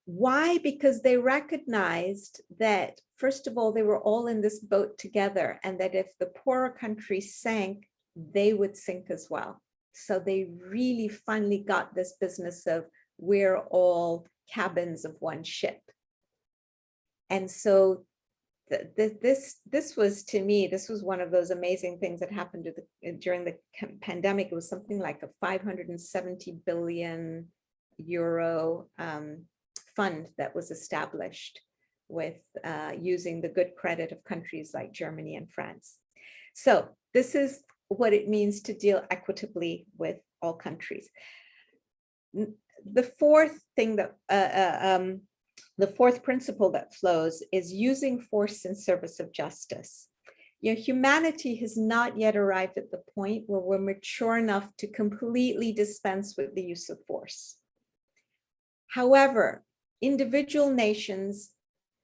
Why? Because they recognized that, first of all, they were all in this boat together, and that if the poorer countries sank, they would sink as well. So they really finally got this business of we're all cabins of one ship. And so this was, to me, this was one of those amazing things that happened during the pandemic. It was something like a 570 billion euro fund that was established with using the good credit of countries like Germany and France. So this is what it means to deal equitably with all countries. The fourth thing that, the fourth principle that flows is using force in service of justice. You know, humanity has not yet arrived at the point where we're mature enough to completely dispense with the use of force. However, individual nations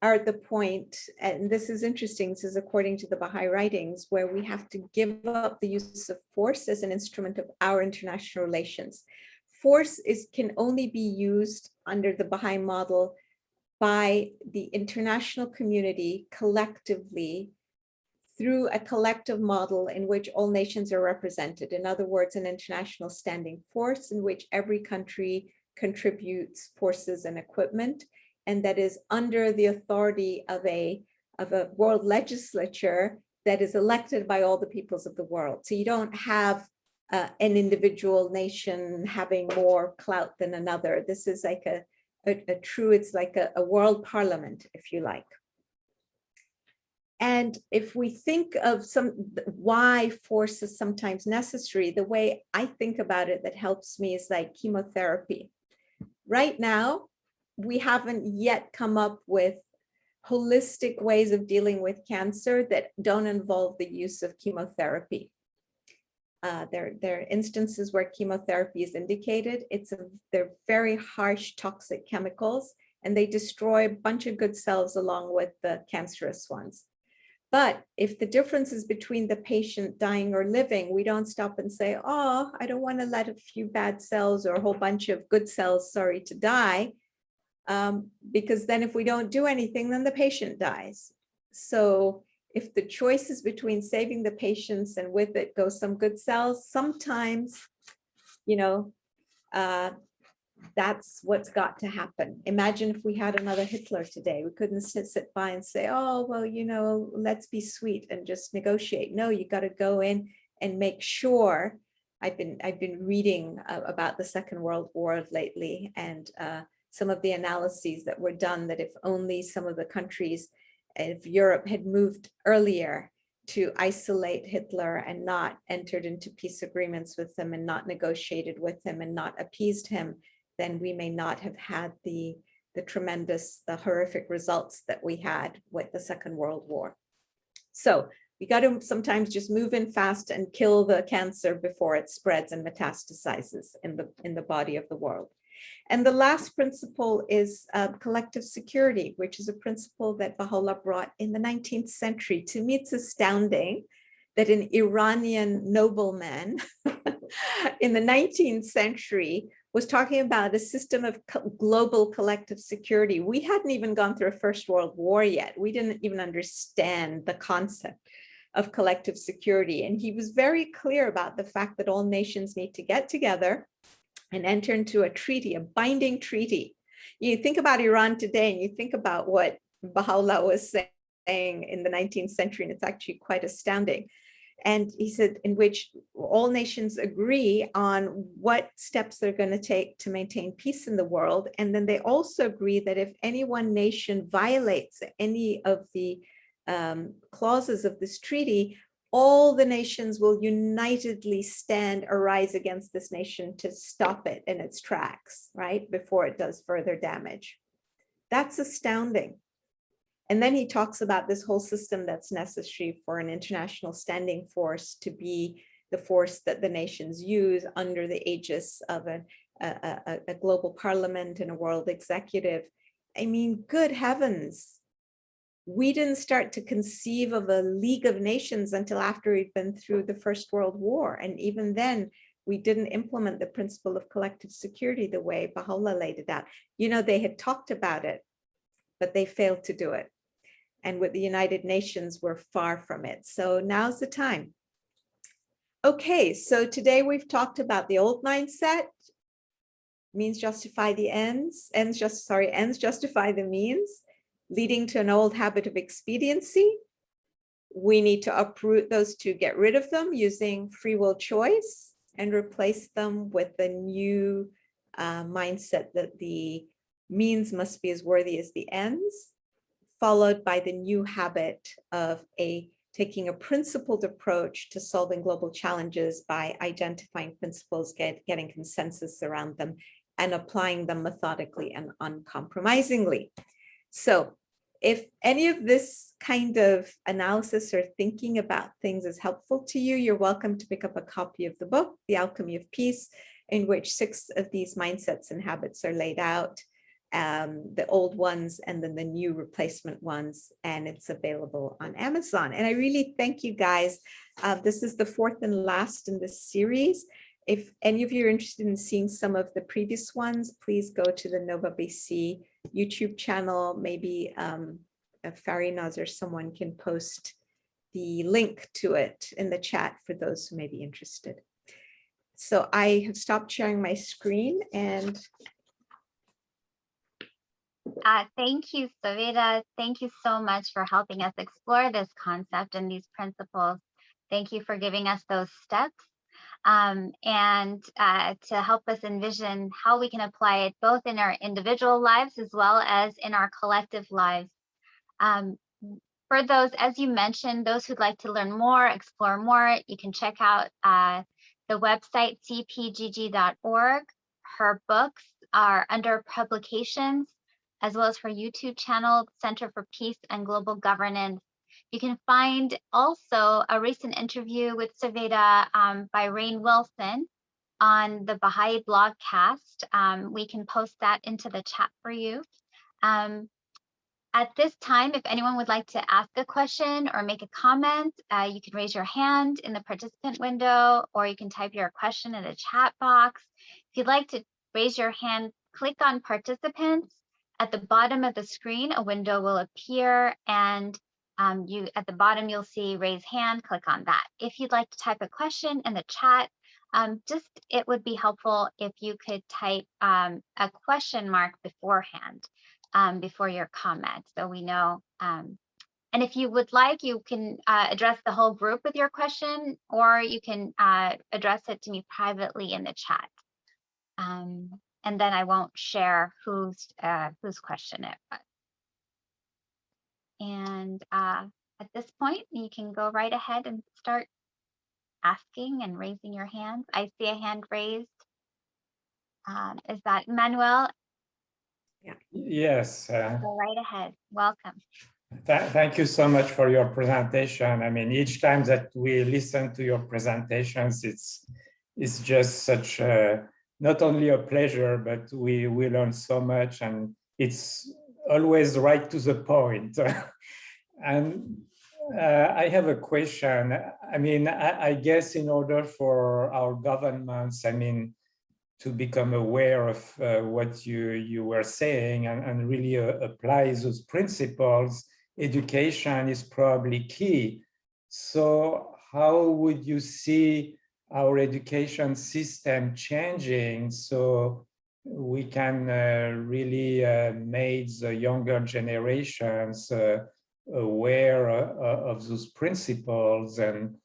are at the point, and this is interesting, this is according to the Baha'i writings, where we have to give up the use of force as an instrument of our international relations. Force can only be used under the Baha'i model by the international community collectively through a collective model in which all nations are represented. In other words, an international standing force in which every country contributes forces and equipment, and that is under the authority of a world legislature that is elected by all the peoples of the world. So you don't have an individual nation having more clout than another. This is like a true, it's like a world parliament, if you like. And if we think of why force is sometimes necessary, the way I think about it that helps me is like chemotherapy. Right now, we haven't yet come up with holistic ways of dealing with cancer that don't involve the use of chemotherapy. There are instances where chemotherapy is indicated. They're very harsh, toxic chemicals, and they destroy a bunch of good cells along with the cancerous ones. But if the difference is between the patient dying or living, we don't stop and say, oh, I don't want to let a few bad cells or a whole bunch of good cells, sorry, to die. Because then if we don't do anything, then the patient dies. So if the choice is between saving the patients and with it go some good cells, sometimes, you know, that's what's got to happen. Imagine if we had another Hitler today. We couldn't sit by and say, oh, well, you know, let's be sweet and just negotiate. No, you got to go in and make sure. I've been reading about the Second World War lately, and some of the analyses that were done, that if only some of the countries of Europe had moved earlier to isolate Hitler and not entered into peace agreements with him and not negotiated with him and not appeased him, then we may not have had the horrific results that we had with the Second World War. So we got to sometimes just move in fast and kill the cancer before it spreads and metastasizes in the body of the world. And the last principle is collective security, which is a principle that Baha'u'llah brought in the 19th century. To me, it's astounding that an Iranian nobleman in the 19th century was talking about a system of global collective security. We hadn't even gone through a First World War yet. We didn't even understand the concept of collective security. And he was very clear about the fact that all nations need to get together and enter into a treaty, a binding treaty. You think about Iran today and you think about what Baha'u'llah was saying in the 19th century, and it's actually quite astounding. And he said, in which all nations agree on what steps they're going to take to maintain peace in the world. And then they also agree that if any one nation violates any of the clauses of this treaty, all the nations will unitedly arise against this nation to stop it in its tracks, right? Before it does further damage. That's astounding. And then he talks about this whole system that's necessary for an international standing force to be the force that the nations use under the aegis of a global parliament and a world executive. I mean, good heavens. We didn't start to conceive of a League of Nations until after we'd been through the First World War. And even then, we didn't implement the principle of collective security the way Baha'u'llah laid it out. You know, they had talked about it, but they failed to do it. And with the United Nations, we're far from it. So now's the time. Okay, so today we've talked about the old mindset, means justify the ends, ends justify the means, leading to an old habit of expediency. We need to uproot those two, get rid of them using free will choice and replace them with the new mindset that the means must be as worthy as the ends, followed by the new habit of taking a principled approach to solving global challenges by identifying principles, getting consensus around them, and applying them methodically and uncompromisingly. So if any of this kind of analysis or thinking about things is helpful to you, you're welcome to pick up a copy of the book, The Alchemy of Peace, in which 6 of these mindsets and habits are laid out, the old ones and then the new replacement ones, and it's available on Amazon. And I really thank you guys. This is the 4th and last in this series. If any of you are interested in seeing some of the previous ones, please go to the Nova BC YouTube channel. Maybe Farinaz or someone can post the link to it in the chat for those who may be interested. So I have stopped sharing my screen, and Thank you, Sovaida. Thank you so much for helping us explore this concept and these principles. Thank you for giving us those steps and to help us envision how we can apply it both in our individual lives as well as in our collective lives. For those, as you mentioned, those who'd like to learn more, explore more, you can check out the website cpgg.org. Her books are under publications, as well as her YouTube channel, Center for Peace and Global Governance. You can find also a recent interview with Sovaida by Rain Wilson on the Baha'i blogcast. We can post that into the chat for you. At this time, if anyone would like to ask a question or make a comment, you can raise your hand in the participant window, or you can type your question in the chat box. If you'd like to raise your hand, click on participants. At the bottom of the screen, a window will appear, and at the bottom, you'll see raise hand, click on that. If you'd like to type a question in the chat, it would be helpful if you could type a question mark beforehand. Before your comment, so we know. And if you would like, you can address the whole group with your question, or you can address it to me privately in the chat. And then I won't share whose question it was. And at this point, you can go right ahead and start asking and raising your hands. I see a hand raised. Is that Manuel? Yeah. Yes. Go right ahead. Welcome. Thank you so much for your presentation. I mean, each time that we listen to your presentations, it's just such not only a pleasure, but we learn so much, and it's always right to the point. And I have a question. I mean, I guess in order for our governments, I mean, to become aware of what you were saying and really apply those principles, education is probably key. So how would you see our education system changing so we can really make the younger generations aware of those principles, and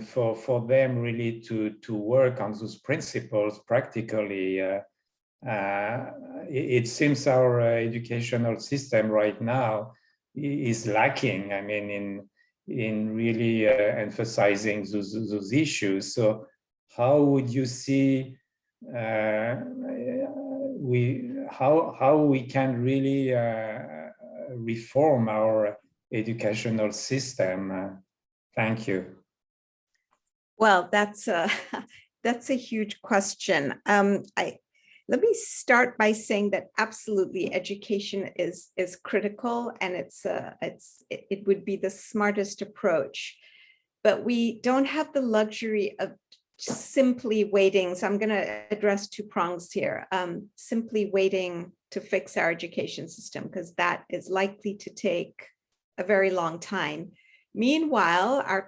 for them really to work on those principles practically? It seems our educational system right now is lacking, I mean, in really emphasizing those issues. So how would you see how we can really reform our educational system? Thank you. Well, that's a huge question. Let me start by saying that absolutely education is critical, and it would be the smartest approach, but we don't have the luxury of simply waiting. So I'm going to address two prongs here. Simply waiting to fix our education system, because that is likely to take a very long time. Meanwhile, our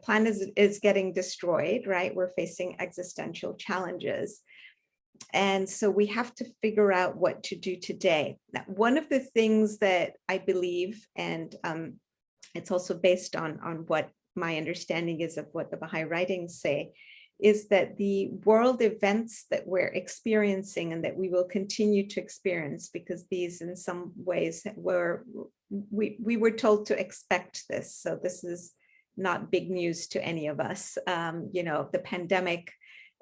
planet is getting destroyed, right? We're facing existential challenges. And so we have to figure out what to do today. Now, one of the things that I believe, and it's also based on what my understanding is of what the Baha'i writings say, is that the world events that we're experiencing and that we will continue to experience, because these in some ways we were told to expect this. So this is not big news to any of us. You know, the pandemic,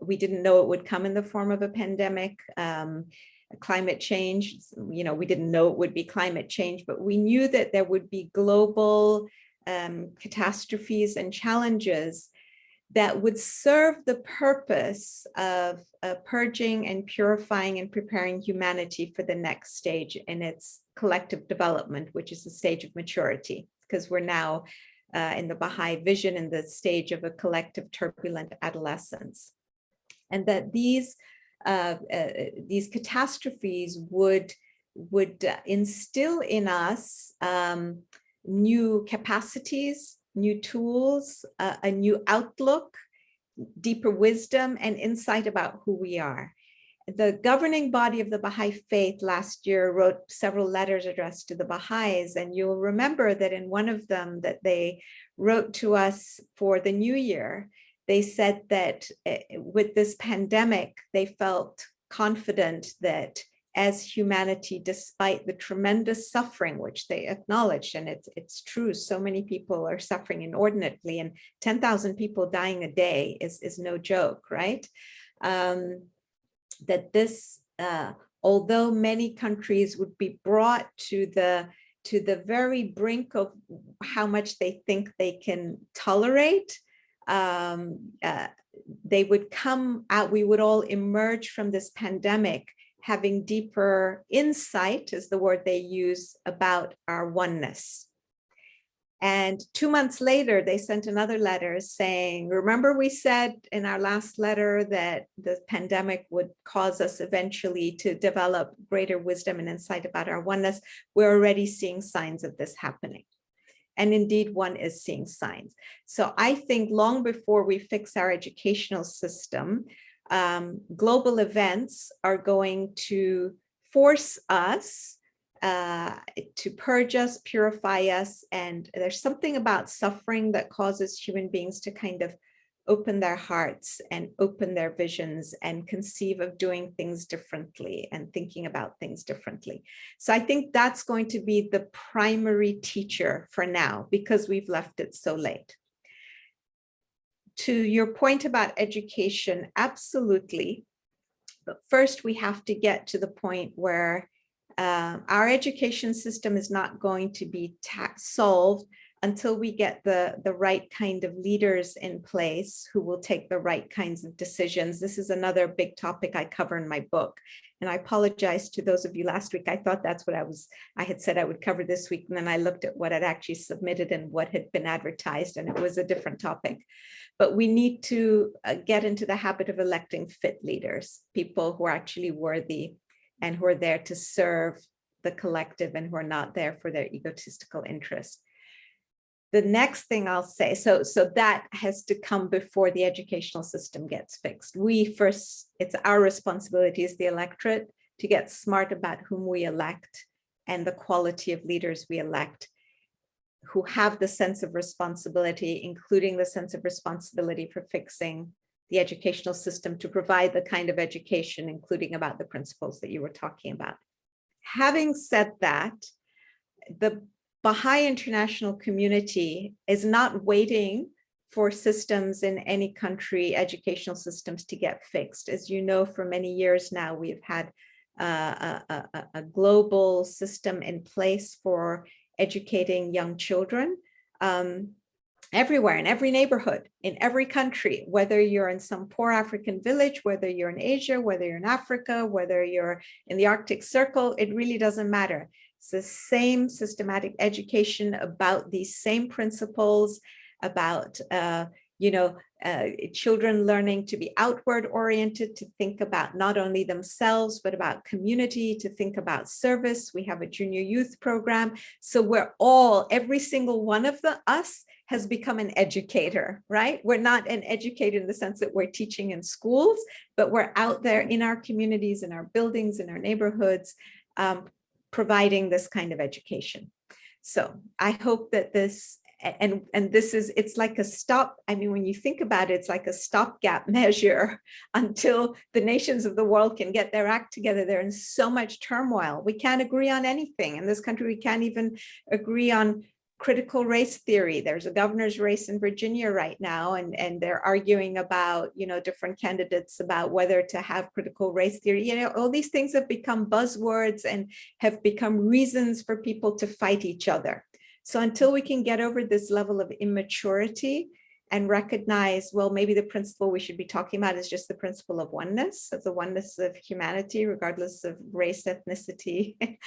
we didn't know it would come in the form of a pandemic. Climate change, you know, we didn't know it would be climate change, but we knew that there would be global catastrophes and challenges that would serve the purpose of purging and purifying and preparing humanity for the next stage in its collective development, which is the stage of maturity, because we're now in the Baha'i vision in the stage of a collective turbulent adolescence. And that these catastrophes would instill in us new capacities, new tools, a new outlook, deeper wisdom and insight about who we are. The governing body of the Baha'i faith last year wrote several letters addressed to the Baha'is, and you'll remember that in one of them that they wrote to us for the new year, they said that with this pandemic, they felt confident that as humanity, despite the tremendous suffering, which they acknowledged, and it's true, so many people are suffering inordinately, and 10,000 people dying a day is no joke, right? That this, although many countries would be brought to the very brink of how much they think they can tolerate, they would come out, we would all emerge from this pandemic having deeper insight, is the word they use, about our oneness. And 2 months later, they sent another letter saying, remember we said in our last letter that the pandemic would cause us eventually to develop greater wisdom and insight about our oneness. We're already seeing signs of this happening. And indeed, one is seeing signs. So I think long before we fix our educational system, global events are going to force us to purge us, purify us. And there's something about suffering that causes human beings to kind of open their hearts and open their visions and conceive of doing things differently and thinking about things differently. So I think that's going to be the primary teacher for now, because we've left it so late. To your point about education, absolutely. But first, we have to get to the point where our education system is not going to be solved until we get the right kind of leaders in place who will take the right kinds of decisions. This is another big topic I cover in my book. And I apologize to those of you last week. I thought that's what I had said I would cover this week. And then I looked at what I'd actually submitted and what had been advertised, and it was a different topic. But we need to get into the habit of electing fit leaders, people who are actually worthy and who are there to serve the collective and who are not there for their egotistical interest. The next thing I'll say, so that has to come before the educational system gets fixed. It's our responsibility as the electorate to get smart about whom we elect and the quality of leaders we elect, who have the sense of responsibility, including the sense of responsibility for fixing the educational system to provide the kind of education, including about the principles that you were talking about. Having said that, the Baha'i international community is not waiting for systems in any country, educational systems, to get fixed. As you know, for many years now, we've had a global system in place for educating young children. Everywhere, in every neighborhood, in every country, whether you're in some poor African village, whether you're in Asia, whether you're in Africa, whether you're in the Arctic Circle, it really doesn't matter. It's the same systematic education about these same principles, about children learning to be outward oriented, to think about not only themselves, but about community, to think about service. We have a junior youth program. So every single one of us has become an educator, right? We're not an educator in the sense that we're teaching in schools, but we're out there in our communities, in our buildings, in our neighborhoods, providing this kind of education. So I hope that this, and it's like a stop. I mean, when you think about it, it's like a stopgap measure until the nations of the world can get their act together. They're in so much turmoil. We can't agree on anything. In this country, we can't even agree on critical race theory. There's a governor's race in Virginia right now, and they're arguing about, different candidates about whether to have critical race theory. All these things have become buzzwords and have become reasons for people to fight each other. So until we can get over this level of immaturity and recognize, well, maybe the principle we should be talking about is just the principle of oneness, of the oneness of humanity, regardless of race, ethnicity,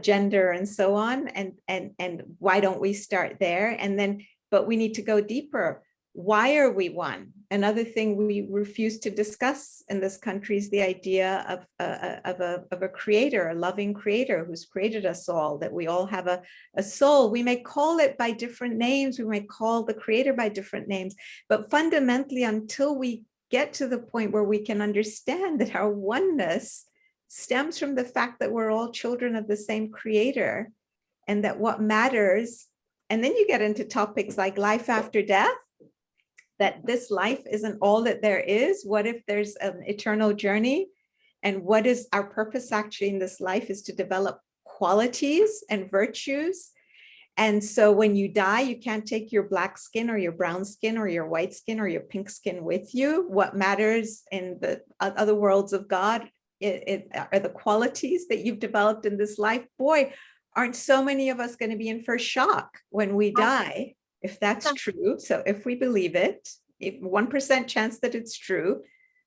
gender, and so on. And why don't we start there? And then, but we need to go deeper. Why are we one? Another thing we refuse to discuss in this country is the idea of a creator, a loving creator who's created us all, that we all have a soul. We may call it by different names. We may call the creator by different names, but fundamentally, until we get to the point where we can understand that our oneness stems from the fact that we're all children of the same creator, and that what matters, and then you get into topics like life after death, that this life isn't all that there is. What if there's an eternal journey? And what is our purpose actually in this life is to develop qualities and virtues. And so when you die, you can't take your black skin or your brown skin or your white skin or your pink skin with you. What matters in the other worlds of God are the qualities that you've developed in this life. Boy, aren't so many of us going to be in for shock when we die, if that's true. So if we believe it, if 1% chance that it's true,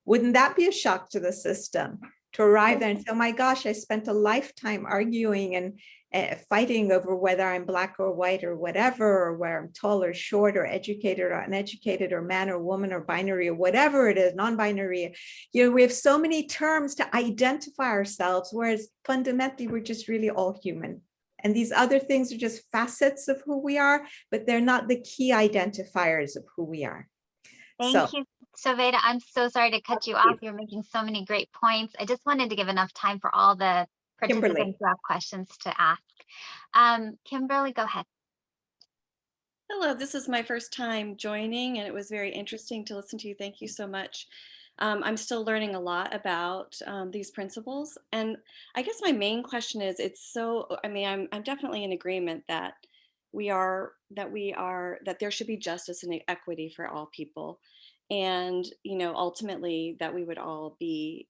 wouldn't that be a shock to the system to arrive there and say, oh my gosh, I spent a lifetime arguing and fighting over whether I'm black or white or whatever, or where I'm tall or short or educated or uneducated or man or woman or binary or whatever it is, non-binary. You know, we have so many terms to identify ourselves, whereas fundamentally we're just really all human. And these other things are just facets of who we are, but they're not the key identifiers of who we are. Thank you, Sovaida. I'm so sorry to cut you off. You're making so many great points. I just wanted to give enough time for all the participants who have questions to ask. Kimberly, go ahead. Hello, this is my first time joining, and it was very interesting to listen to you. Thank you so much. I'm still learning a lot about these principles, and I guess my main question is, I'm definitely in agreement that that there should be justice and equity for all people, and ultimately that we would all be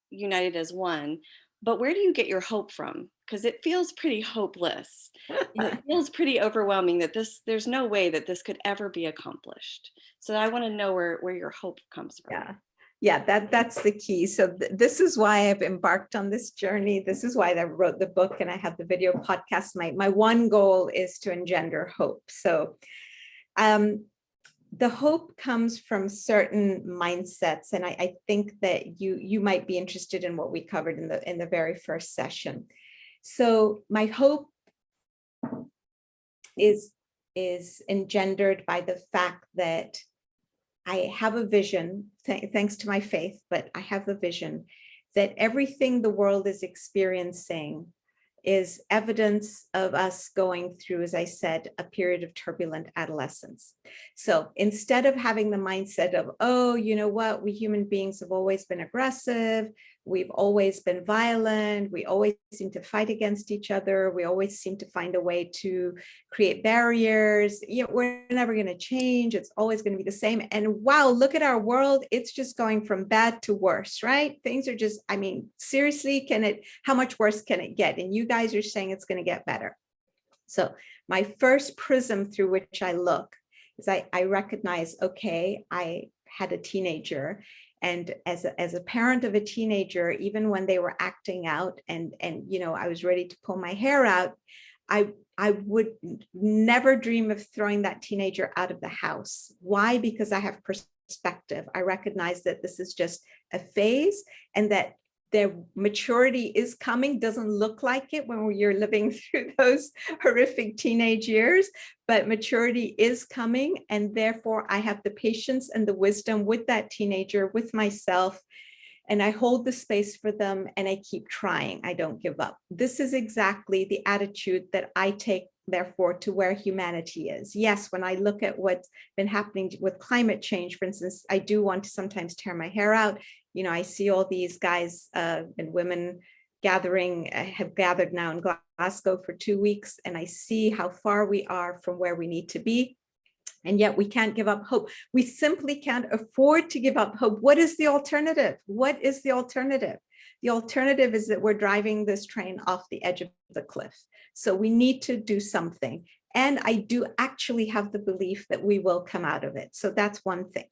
united as one. But where do you get your hope from? Because it feels pretty hopeless. It feels pretty overwhelming that there's no way that this could ever be accomplished. So I want to know where your hope comes from. Yeah, that's the key. So this is why I've embarked on this journey. This is why I wrote the book and I have the video podcast. My one goal is to engender hope. So the hope comes from certain mindsets, and I think that you might be interested in what we covered in the very first session. So my hope is engendered by the fact that I have a vision, thanks to my faith, but I have the vision that everything the world is experiencing is evidence of us going through, as I said, a period of turbulent adolescence. So instead of having the mindset of, oh, you know what, we human beings have always been aggressive, we've always been violent, we always seem to fight against each other, we always seem to find a way to create barriers, we're never going to change, it's always going to be the same. And wow, look at our world, it's just going from bad to worse, right? Things are just, seriously, how much worse can it get? And you guys are saying it's going to get better. So my first prism through which I look is I recognize, okay, I had a teenager, and as a parent of a teenager, even when they were acting out and I was ready to pull my hair out, I would never dream of throwing that teenager out of the house. Why? Because I have perspective. I recognize that this is just a phase, and that their maturity is coming. Doesn't look like it when you're living through those horrific teenage years, but maturity is coming. And therefore I have the patience and the wisdom with that teenager, with myself, and I hold the space for them, and I keep trying. I don't give up. This is exactly the attitude that I take, therefore, to where humanity is. Yes, when I look at what's been happening with climate change, for instance, I do want to sometimes tear my hair out. I see all these guys and women have gathered now in Glasgow for 2 weeks, and I see how far we are from where we need to be. And yet we can't give up hope. We simply can't afford to give up hope. What is the alternative? What is the alternative? The alternative is that we're driving this train off the edge of the cliff. So we need to do something. And I do actually have the belief that we will come out of it. So that's one thing.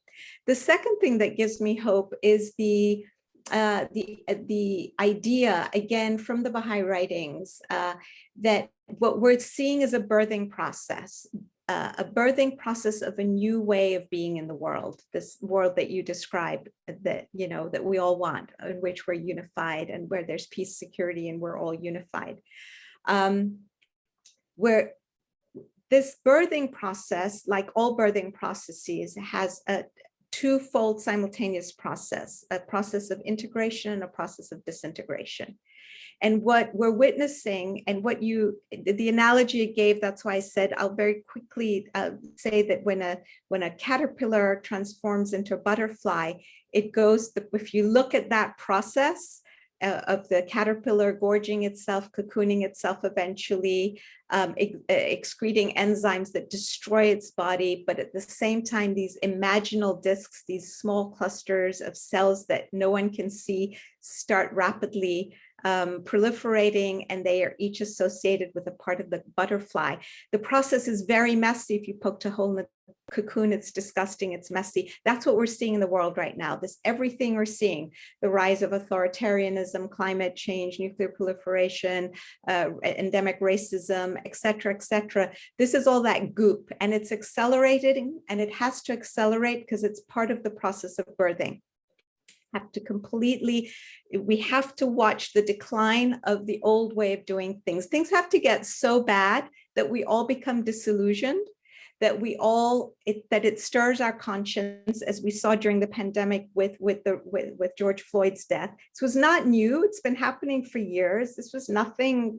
The second thing that gives me hope is the idea, again, from the Baha'i writings, that what we're seeing is a birthing process of a new way of being in the world, this world that you described, that that we all want, in which we're unified and where there's peace, security, and we're all unified. Where this birthing process, like all birthing processes, has twofold simultaneous process, a process of integration and a process of disintegration. And what we're witnessing, and what the analogy you gave, that's why I said I'll very quickly say that when a caterpillar transforms into a butterfly, it goes, if you look at that process of the caterpillar gorging itself, cocooning itself, eventually excreting enzymes that destroy its body, but at the same time, these imaginal discs, these small clusters of cells that no one can see, start rapidly proliferating, and they are each associated with a part of the butterfly. The process is very messy. If you poked a hole in the cocoon, it's disgusting, it's messy. That's what we're seeing in the world right now. This everything we're seeing, the rise of authoritarianism, climate change, nuclear proliferation, endemic racism, et cetera, et cetera. This is all that goop, and it's accelerating, and it has to accelerate because it's part of the process of birthing. We have to watch the decline of the old way of doing things. Things have to get so bad that we all become disillusioned, that it stirs our conscience, as we saw during the pandemic with George Floyd's death. This was not new. It's been happening for years. This was nothing,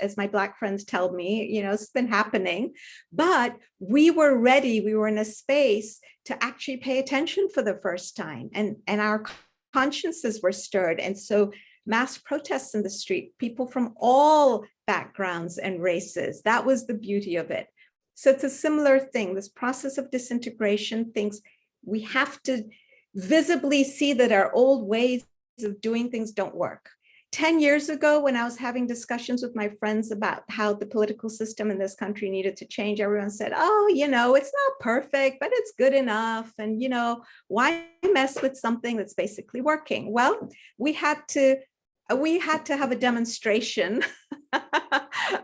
as my Black friends tell me, it's been happening. But we were ready. We were in a space to actually pay attention for the first time, and our consciences were stirred. And so mass protests in the street, people from all backgrounds and races, that was the beauty of it. So it's a similar thing, this process of disintegration, things we have to visibly see that our old ways of doing things don't work. 10 years ago, when I was having discussions with my friends about how the political system in this country needed to change, everyone said, oh, it's not perfect, but it's good enough. And, why mess with something that's basically working? Well, we had to have a demonstration,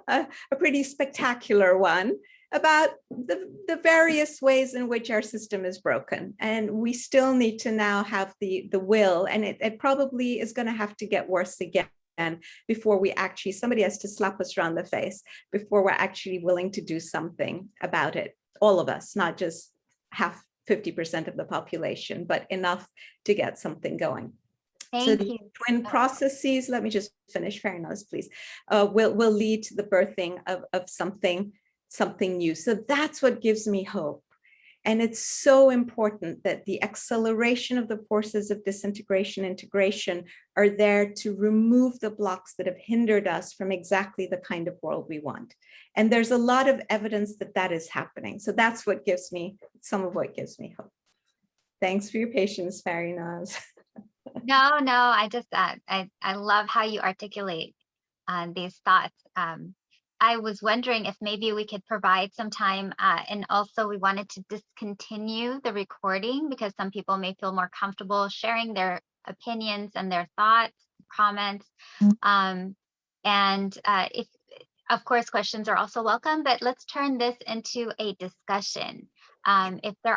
a pretty spectacular one, about the various ways in which our system is broken. And we still need to now have the will, and it probably is going to have to get worse again before somebody has to slap us around the face before we're actually willing to do something about it. All of us, not just 50% of the population, but enough to get something going. Thank you. Twin processes, let me just finish, Farinaz, please, will lead to the birthing of something new. So that's what gives me hope. And it's so important that the acceleration of the forces of disintegration, integration are there to remove the blocks that have hindered us from exactly the kind of world we want. And there's a lot of evidence that that is happening. So that's what gives me, some of what gives me hope. Thanks for your patience, Farinaz. No, I just, I love how you articulate these thoughts. I was wondering if maybe we could provide some time, and also we wanted to discontinue the recording because some people may feel more comfortable sharing their opinions and their thoughts, comments. If, of course, questions are also welcome, but let's turn this into a discussion. If there